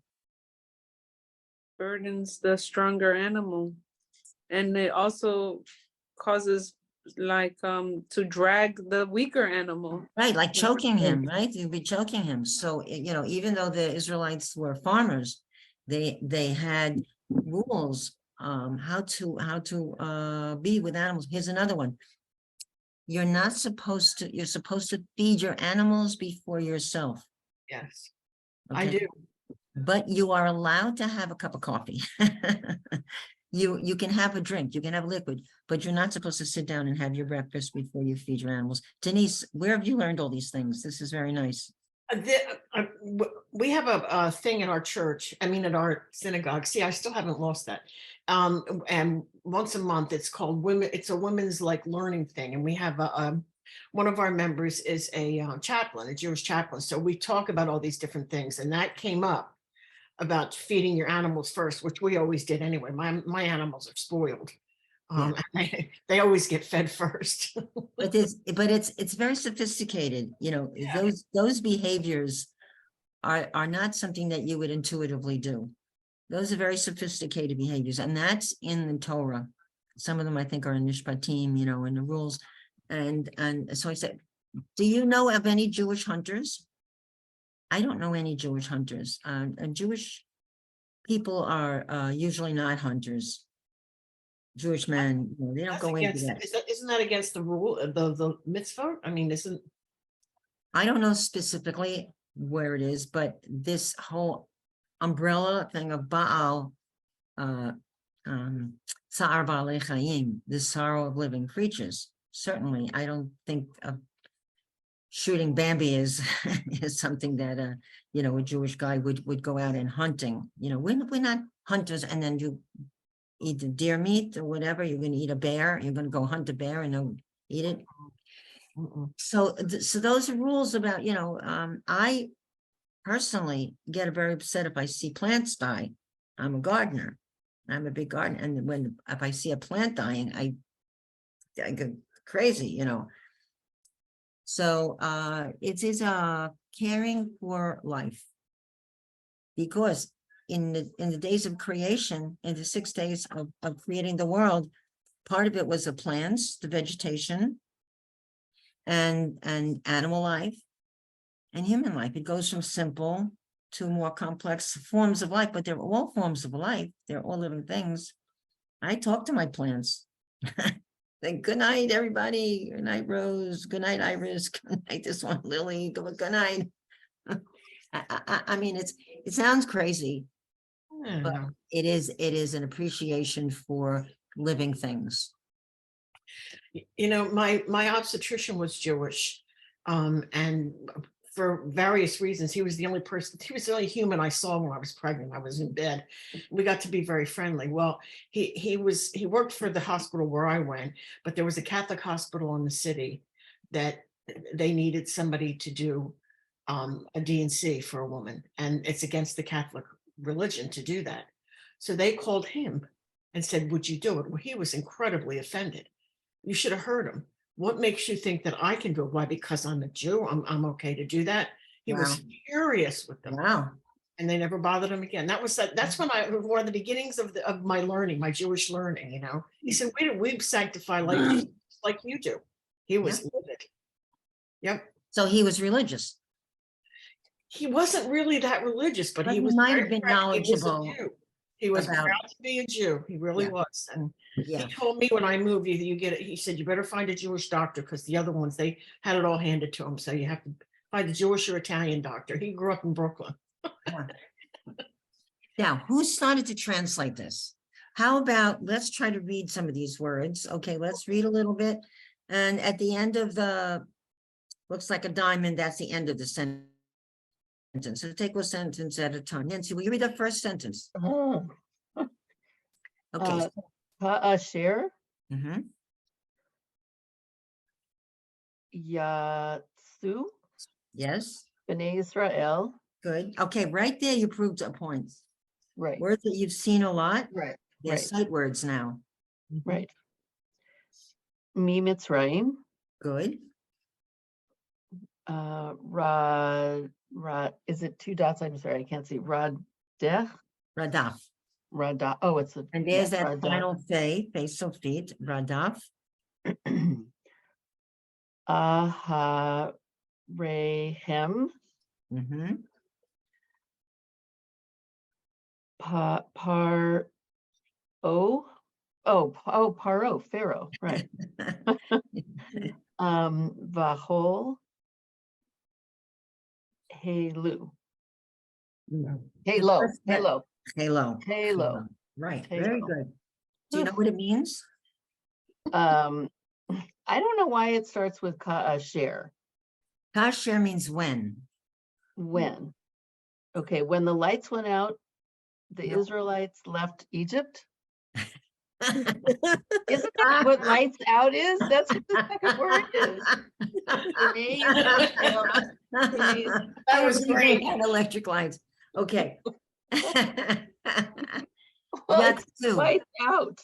Burdens the stronger animal. And it also causes to drag the weaker animal. Right, like choking him, right? You'd be choking him. So, even though the Israelites were farmers, they had rules how to be with animals. Here's another one. You're supposed to feed your animals before yourself. Yes, I Okay? do. But you are allowed to have a cup of coffee. You can have a drink, you can have liquid, but you're not supposed to sit down and have your breakfast before you feed your animals. Denise, where have you learned all these things? This is very nice. We have a thing in our church, at our synagogue. See, I still haven't lost that. And once a month, it's called women. It's a women's learning thing. And we have one of our members is a chaplain, a Jewish chaplain. So we talk about all these different things. And that came up about feeding your animals first, which we always did anyway. My animals are spoiled. They always get fed first. But it's very sophisticated, Yeah. those behaviors are not something that you would intuitively do. Those are very sophisticated behaviors, and that's in the Torah. Some of them I think are in Mishpatim, in the rules. And so I said, do you know of any Jewish hunters? I don't know any Jewish hunters. Jewish people are usually not hunters. Jewish men, they don't That's go into against, that. isn't that against the rule, the mitzvah? Isn't, I don't know specifically where it is, but this whole umbrella thing of Baal, Sa'ar Ba'alei Chayim, the sorrow of living creatures. Certainly, I don't think shooting Bambi is is something that a Jewish guy would go out and hunting. We're not hunters, and then you eat the deer meat or whatever. You're going to eat a bear. You're going to go hunt a bear and then eat it. So those are rules about, I personally get very upset if I see plants die. I'm a gardener. I'm a big gardener. And if I see a plant dying, I go crazy, So it is caring for life. Because in the days of creation, in the 6 days of creating the world, part of it was the plants, the vegetation, and animal life and human life. It goes from simple to more complex forms of life, but they're all forms of life. They're all living things. I talk to my plants. Say, good night, everybody. Good night, Rose. Good night, Iris. Good night, this one, Lily. Good night. It sounds crazy, but it is an appreciation for living things. My obstetrician was Jewish, and for various reasons, he was the only human I saw when I was pregnant. I was in bed. We got to be very friendly. Well, he worked for the hospital where I went, but there was a Catholic hospital in the city that they needed somebody to do a D&C for a woman, and it's against the Catholic religion to do that. So they called him and said, would you do it? Well, he was incredibly offended. You should have heard him. What makes you think that I can do it? Why? Because I'm a Jew. I'm okay to do that. He was furious with them. Wow. And they never bothered him again. That's when one of the beginnings of my learning, my Jewish learning, He said, we sanctify life like you do. He was livid. Yep. So he was religious. He wasn't really that religious, but he He was might have very been proud he was a knowledgeable Jew. He was about- proud to be a Jew. He really Yeah. was. And Yeah. he told me when I moved, either you get it, he said, you better find a Jewish doctor, because the other ones, they had it all handed to him. So you have to find a Jewish or Italian doctor. He grew up in Brooklyn. Now, who started to translate this? How about, let's try to read some of these words. Okay, let's read a little bit. And at the end of looks like a diamond, that's the end of the sentence. So take one sentence at a time. Nancy, will you read the first sentence? Okay. Ha'asher Mhm. Yatsu Yes. B'nai Israel, Good. Okay, right there, you proved a point. right, Words that you've seen a lot, right, they're right, sight words now. right. Mi Mitzrayim, Good. is it two dots? I'm sorry, I can't see. Radeh, Radaf. Radah, oh, it's a. And yeah, there's that Radah. final face of feet, Radaf. Aharehem, Mm-hmm. Paro, Paro, Pharaoh, right. Vahol, Helu, Halo, first that- Halo, Halo. Halo. Right, very Halo. good. Do you know what it means? I don't know why it starts with share. Kasher means when. When? Okay, when the lights went out, the No. Israelites left Egypt. Isn't that what lights out is? That's what the second word is. B'nai Israel, B'nai- That was great. And electric lights. Okay. Well, That's it's two. lights out.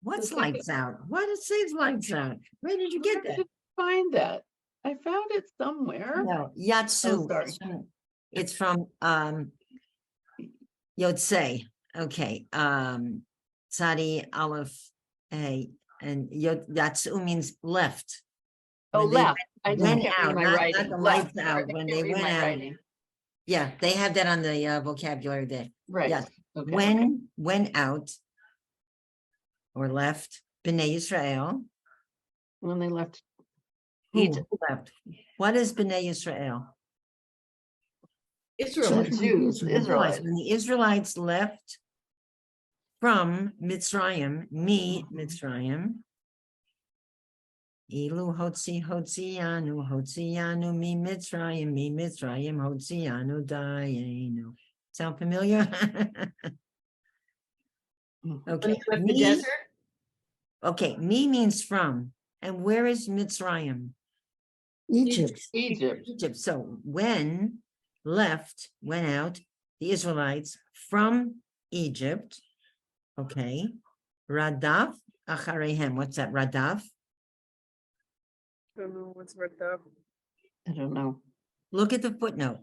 What's the second- lights out? What it says lights out? Where did you get Where that? did I find that? I found it somewhere. No, Yatsu. sorry. It's from Yotzei. Okay. Tzadi Aleph A and Yatsu means left. Oh, When they left. I just went can't read out, my not writing. the Left. lights out. I When can't they read went my out. writing. Yeah, they have that on the vocabulary there. Right. Yes. Okay. When went out or left B'nai Israel. When they left Who Egypt. left? What is B'nai Israel? Israelites. Jews, Israelites. Israelites. When the Israelites left from Mitzrayim, Mitzrayim. Ilu Hotzianu mi Mitzrayim Hotzianu Dayenu. Sound familiar? Okay. Left the Mi- desert. Okay, mi means from. And where is Mitzrayim? Egypt. Egypt. Egypt. So when went out, the Israelites from Egypt. Okay. Radaf acharehem. What's that? Radaf? Don't know what's worth of. I don't know. Look at the footnote.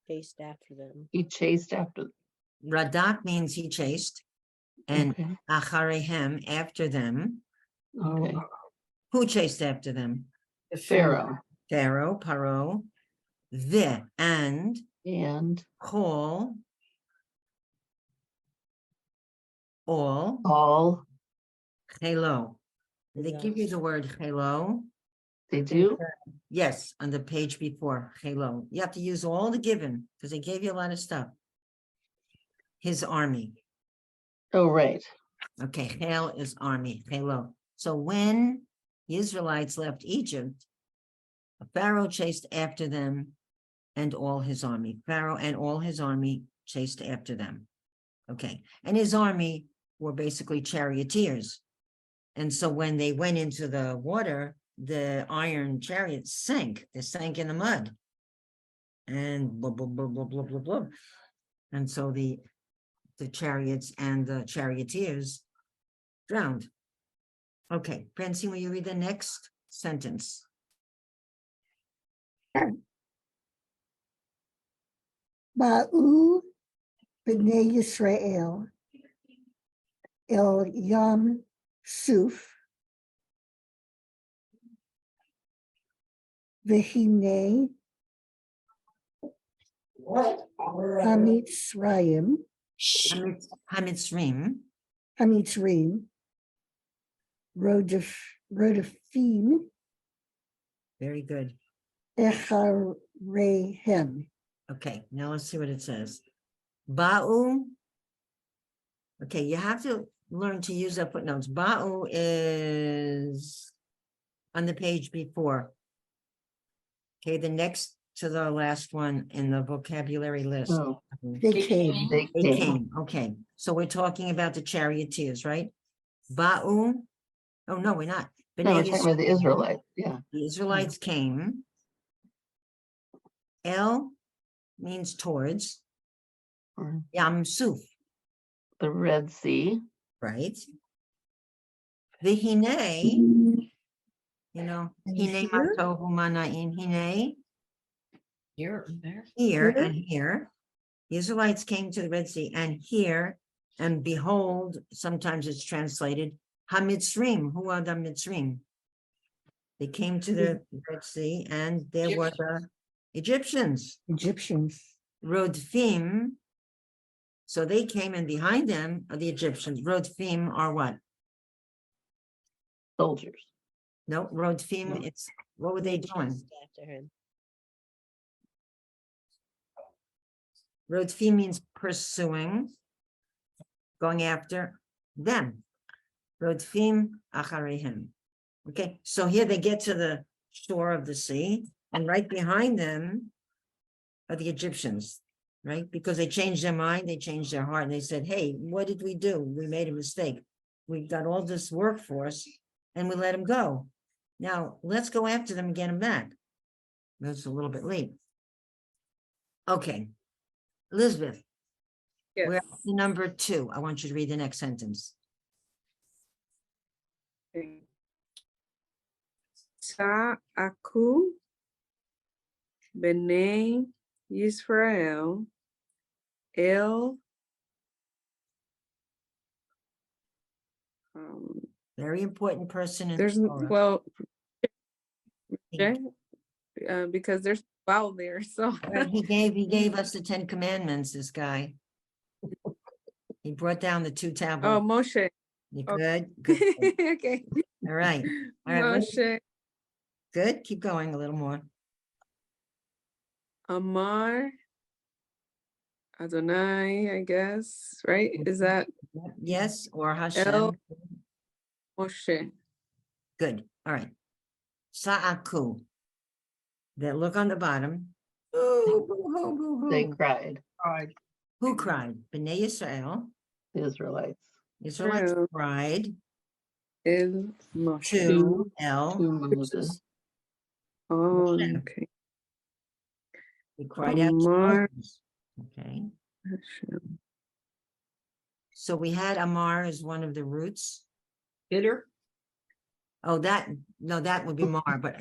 Chased after them. He chased after. Radaf means he chased. And Okay. acharehem, after them. Okay. Who chased after them? The Pharaoh Pharaoh, Paro. And call all Halo. They give you the word Halo. They do? Yes, on the page before Halo. You have to use all the given because they gave you a lot of stuff. His army. Oh, right. Okay, Hail is army, Halo. So when the Israelites left Egypt, Pharaoh chased after them and all his army. Pharaoh and all his army chased after them. Okay, and his army were basically charioteers. And so when they went into the water, the iron chariots sank. They sank in the mud. And blah, blah, blah, blah, blah, blah, blah. And so the chariots and the charioteers drowned. Okay, Francine, will you read the next sentence? Ba'u B'nai Yisrael El Yam Suf V'hinei Hamitzrayim Hamitzrim. Hamitzrim Rodafim Very good. Echarehem. Okay, now let's see what it says. Ba'u. Okay, you have to learn to use up footnotes. Ba'u is on the page before. Okay, the next to the last one in the vocabulary list. Oh, They came. they They came. came. Okay, so we're talking about the charioteers, right? Ba'u. Oh, no, we're not. No, B'nai we're talking about the Yisrael. Israelites. Yeah. The Israelites came. El means towards. Or Yam Suf, the Red Sea. right? Vihine, And hine here? matohu mana'im, hine, Here and there. here Here? and here. The Israelites came to the Red Sea, and here, and behold, sometimes it's translated, Hamitzrim, who are the Mitzrim? They came to the Red Sea, and there were the Egyptians, Egyptians. Rodfim. So they came, and behind them are the Egyptians. Rodfim are what? Soldiers. No, Rodfim, No. it's, what were they doing? chased after him. Rodfim means pursuing, going after them. Rodfim acharehem. Okay, so here they get to the shore of the sea, and right behind them are the Egyptians, right? Because they changed their mind, they changed their heart, and they said, hey, what did we do? We made a mistake. We got all this workforce, and we let them go. Now, let's go after them and get them back. That's a little bit late. Okay, Elizabeth, we're Yes. at number 2. I want you to read the next sentence. Okay. Ta'aku b'nei Yisrael el Very important person in there's the Torah. well He- okay, because there's wow there, so Right, he gave us the 10 Commandments, this guy. He brought down the 2 oh tablets. Moshe. You okay. good? Good. Okay. All right. All right. Moshe Good. Keep going a little more. Amar Adonai, I guess, right? Is that Yes, or Hashem. El Moshe? Good. All right. Sa'aku. That look on the bottom. Ooh, boo-hoo, boo-hoo. They cried, Who cried? B'nai Yisrael. the Israelites. Israelites True. cried El Moshe. to El. To Moses. Oh, Moshe. okay. He cried out to Amar Moses. Okay. Hashem. So we had Amar as one of the roots. Bitter. Oh, that would be Mar, but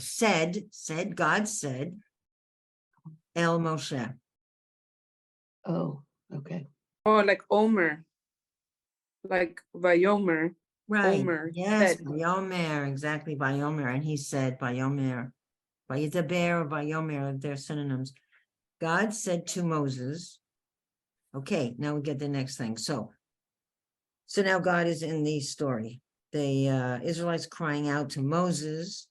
God said, El Moshe. Oh, okay. Oh, like Omer. Like Vayomer. Right, Omer yes, said. Vayomer, exactly, Vayomer, and he said, Vayomer, Vayidaber, or Vayomer, they're synonyms. God said to Moses, okay, now we get the next thing, so now God is in the story. The Israelites crying out to Moses,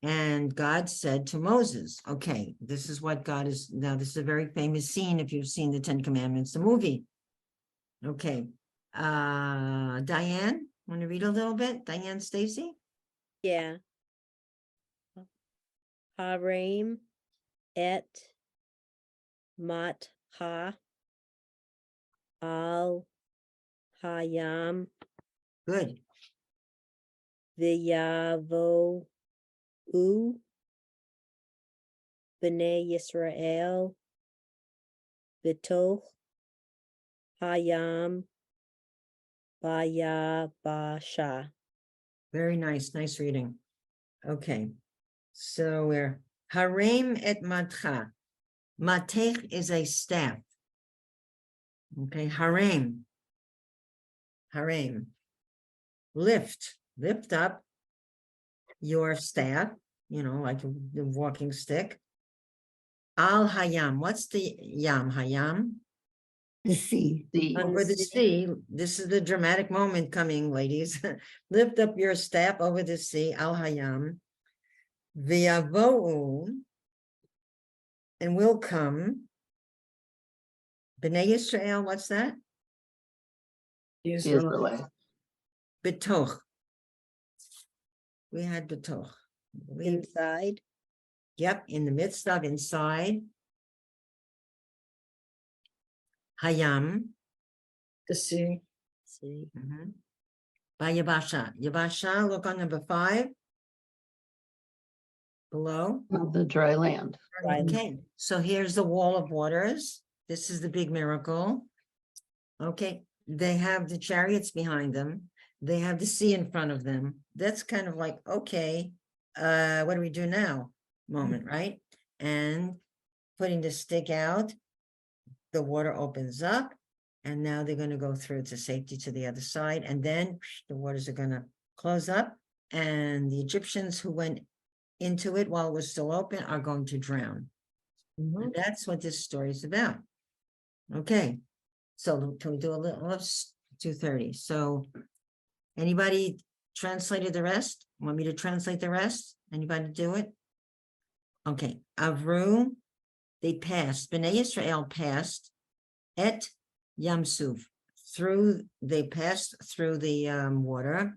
and God said to Moses, okay, this is what God is, now this is a very famous scene if you've seen the 10 Commandments, the movie. Okay, Diane, want to read a little bit? Diane Stacy? Yeah. Harim et matha al hayam Good, v'yavo b'nei Yisrael v'toch hayam vayabasha. very nice, nice reading. Okay, so we're Harim et matcha. Matech is a staff. Okay, Harim. Lift up your staff, like a walking stick. Al Hayam, what's the Yam? Hayam? The sea. Over the sea. This is the dramatic moment coming, ladies. Lift up your staff over the sea, Al Hayam. V'yavo'u, and will come. B'nai Yisrael, what's that? The Israelites. Betoch. We had betoch. Inside. Yep, in the midst of, inside. Hayam. The sea. See. By Yabasha. Yabasha, look on number 5. below. Of the dry land. Right. Okay, so here's the wall of waters. This is the big miracle. Okay, they have the chariots behind them. They have the sea in front of them. That's kind of like, okay, what do we do now? Moment, right? And putting the stick out, the water opens up, and now they're going to go through to safety to the other side, and then the waters are going to close up, and the Egyptians who went into it while it was still open are going to drown. And that's what this story is about. Okay, so can we do a little, let's 2:30. So anybody translated the rest? Want me to translate the rest? Anybody do it? Okay, Avru, they passed, Bnei Israel passed et Yamsuf, they passed through the water.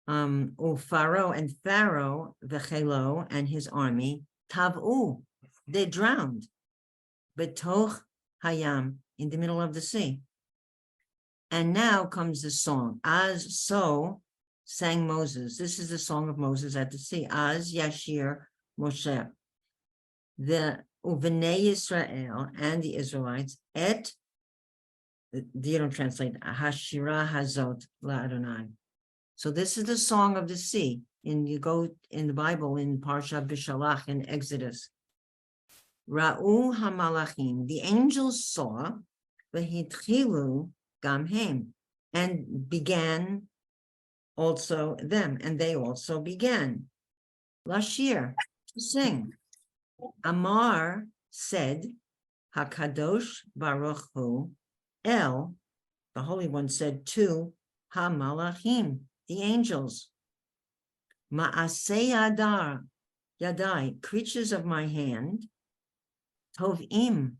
Pharaoh and Vechelo and his army, Tavu, they drowned. Betoch Hayam, in the middle of the sea. And now comes the song. As so sang Moses. This is the song of Moses at the sea. As Yashir Moshe. The Uvenei Israel and the Israelites et, you don't translate, Hashira Hazot La Adonai. So this is the song of the sea. And you go in the Bible in Parsha Bishalach in Exodus. Ra'u hamalachim, the angels saw, v'hitchilu gamhem, and began also them, and they also began. Lashir, to sing. Amar said, Hakadosh Baruch Hu, El, the Holy One said to hamalachim, the angels. Ma'aseh yadai, creatures of my hand, Tovim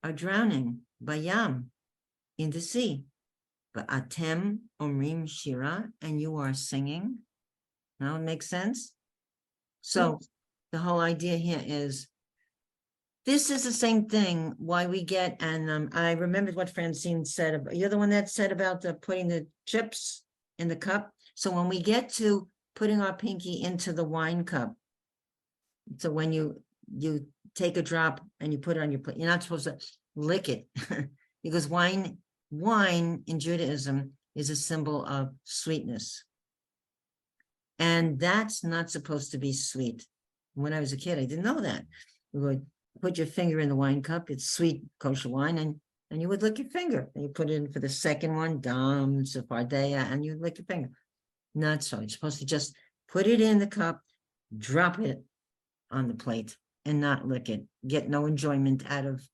are drowning, Bayam, in the sea. But Atem Omrim Shira, and you are singing. Now it makes sense? So the whole idea here is, this is the same thing why we get, and I remembered what Francine said, you're the one that said about the putting the chips in the cup. So when we get to putting our pinky into the wine cup, so when you take a drop and you put it on your plate, you're not supposed to lick it because wine in Judaism is a symbol of sweetness. And that's not supposed to be sweet. When I was a kid, I didn't know that. You would put your finger in the wine cup, it's sweet kosher wine, and you would lick your finger. And you put it in for the second one, Dam, Sephardeia, and you lick your finger. Not so. You're supposed to just put it in the cup, drop it on the plate, and not lick it. Get no enjoyment out of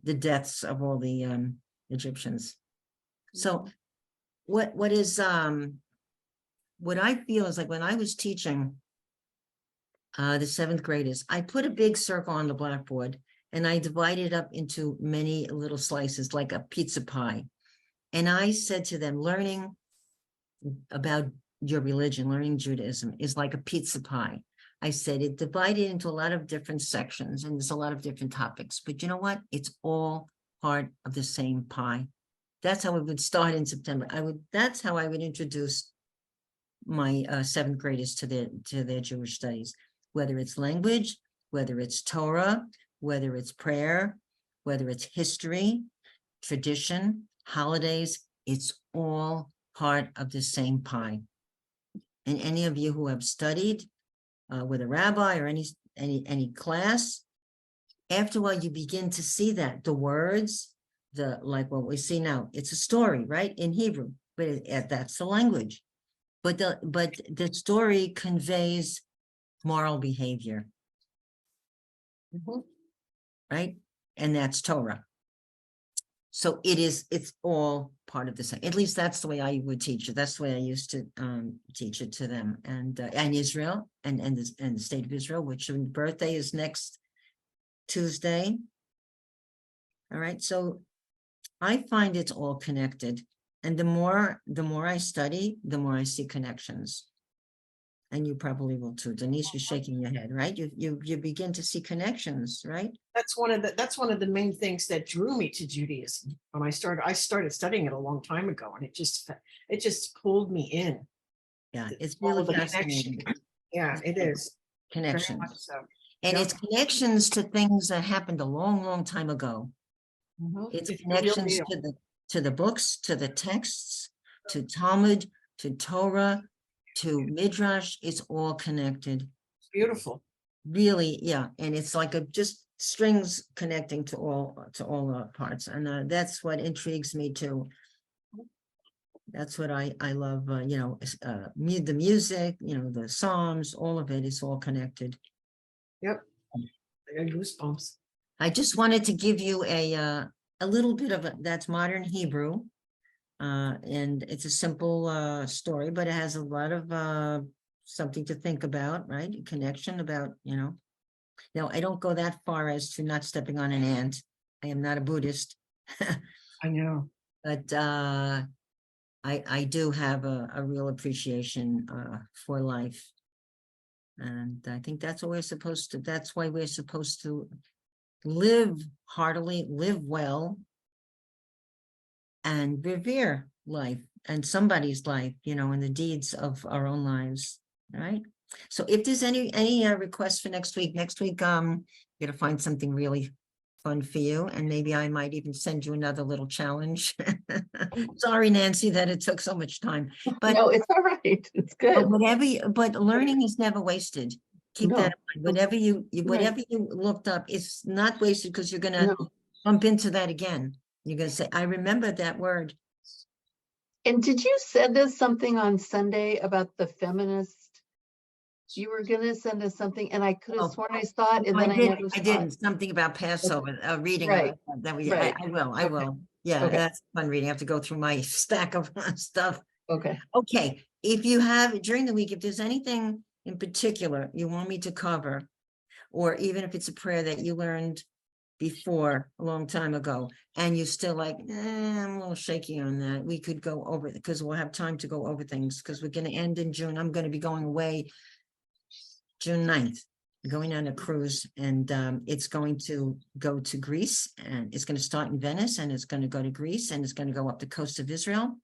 the deaths of all the Egyptians. So what I feel is like when I was teaching the seventh graders, I put a big circle on the blackboard and I divided it up into many little slices like a pizza pie. And I said to them, learning about your religion, learning Judaism is like a pizza pie. I said it divided into a lot of different sections and there's a lot of different topics, but you know what? It's all part of the same pie. That's how it would start in September. That's how I would introduce my seventh graders to their Jewish studies, whether it's language, whether it's Torah, whether it's prayer, whether it's history, tradition, holidays, it's all part of the same pie. And any of you who have studied with a rabbi or any class, after a while you begin to see that the words, like what we see now, it's a story, right, in Hebrew, but that's the language. But the story conveys moral behavior, right? And that's Torah. So it's all part of the same. At least that's the way I would teach it. That's the way I used to teach it to them. And Israel and the state of Israel, which birthday is next Tuesday. All right. So I find it's all connected. And the more I study, the more I see connections. And you probably will too. Denise, you're shaking your head, right? You begin to see connections, right? That's one of the main things that drew me to Judaism. When I started studying it a long time ago, and it just pulled me in. Yeah, it's All really of the fascinating. connection. Yeah, it is. Very much connections. so. And Yep. it's connections to things that happened a long, long time ago. Mhm. It's It's the real connections deal. to the books, to the texts, to Talmud, to Torah, to Midrash. It's all connected. It's beautiful. Really, yeah, and it's like a just strings connecting to all the parts, and that's what intrigues me too. That's what I love, you know, the music, you know, the Psalms, all of it is all connected. Yep. I got goosebumps. I just wanted to give you a little bit of that's modern Hebrew. And it's a simple story, but it has a lot of something to think about, right? Connection about, you know. Now, I don't go that far as to not stepping on an ant. I am not a Buddhist, I know. but I do have a real appreciation for life. And I think that's what we're supposed to, that's why we're supposed to live heartily, live well, and revere life and somebody's life, you know, and the deeds of our own lives. All right. So if there's any requests for next week, gonna find something really fun for you, and maybe I might even send you another little challenge. Sorry, Nancy, that it took so much time, but No, it's all right. It's but good. whatever but learning is never wasted. Keep No. that in mind. Whatever whatever you looked up, it's not wasted, because you're gonna No. bump into that again. You're gonna say, I remember that word. And did you send us something on Sunday about the feminist? You were gonna send us something and I could Oh, have sworn I saw it and I then I did, never I saw it. didn't, something about Passover, reading Right, that we, right. I Okay. will. Yeah, Okay. that's fun reading. I have to go through my stack of stuff. Okay. Okay, if you have, during the week, if there's anything in particular you want me to cover, or even if it's a prayer that you learned before a long time ago, and you still like, I'm a little shaky on that, we could go over it, because we'll have time to go over things, because we're gonna end in June. I'm gonna be going away June 9th, going on a cruise, and it's going to go to Greece, and it's going to start in Venice, and it's going to go to Greece, and it's going to go up the coast of Israel.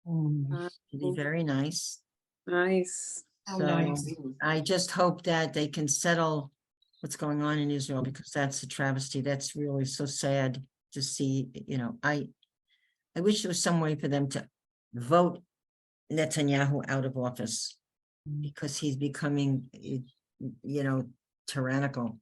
It'll be very nice. Nice. Oh, So nice. I just hope that they can settle what's going on in Israel, because that's a travesty. That's really so sad to see. You know, I wish there was some way for them to vote Netanyahu out of office, because he's becoming, you know, tyrannical,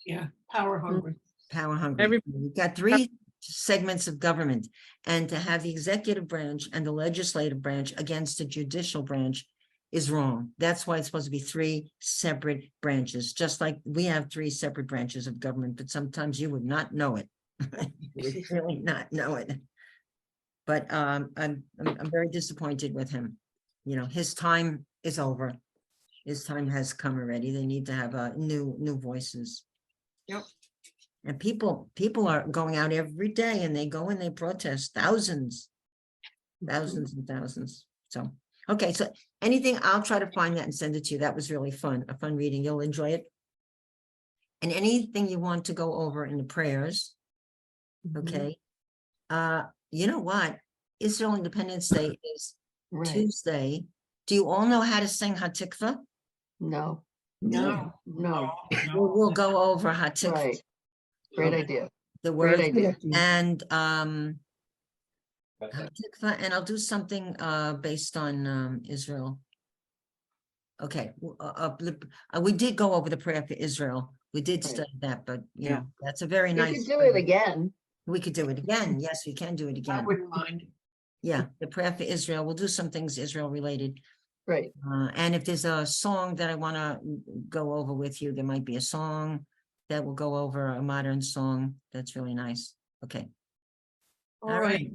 Yeah, power hungry. power hungry. Every- We've got three segments of government, and to have the executive branch and the legislative branch against the judicial branch is wrong. That's why it's supposed to be three separate branches, just like we have three separate branches of government, but sometimes you would not know it. You would really not know it. But I'm very disappointed with him. You know, his time is over. His time has come already. They need to have new voices. Yep. And people are going out every day, and they go and they protest, thousands and thousands. So, okay, so anything, I'll try to find that and send it to you. That was really fun, a fun reading. You'll enjoy it. And anything you want to go over in the prayers, okay? You know what? Israel Independence Day is Right. Tuesday. Do you all know how to sing Hatikva? No, No. no. We'll go over Hatikva. Right. Great Okay. idea. The Great word, idea. and Hatikva, and I'll do something based on Israel. Okay, we did go over the prayer for Israel. We did Right. study that, but you Yeah. know, that's a very You nice. could do prayer. it again. We could do it again. Yes, we can do it I again. wouldn't mind. Yeah, the prayer for Israel. We'll do some things Israel related. Right. And if there's a song that I want to go over with you, there might be a song that will go over, a modern song. That's really nice. Okay. All right.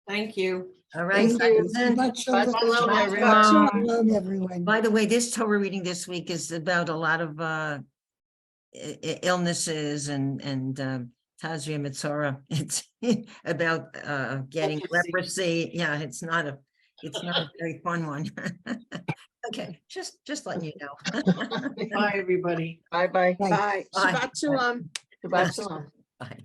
Thank you. All right. Thank you. Susan. Shabbat shalom. Shabbat shalom, Shabbat everyone. shalom. Shalom, everyone. By the way, this Torah reading this week is about a lot of illnesses and Tazria Mitzora. It's about getting leprosy. Yeah, it's not a very fun one. Okay, just letting you know. Bye, everybody. Bye-bye. Bye. Bye. Bye. Shabbat shalom. Shabbat shalom. Bye.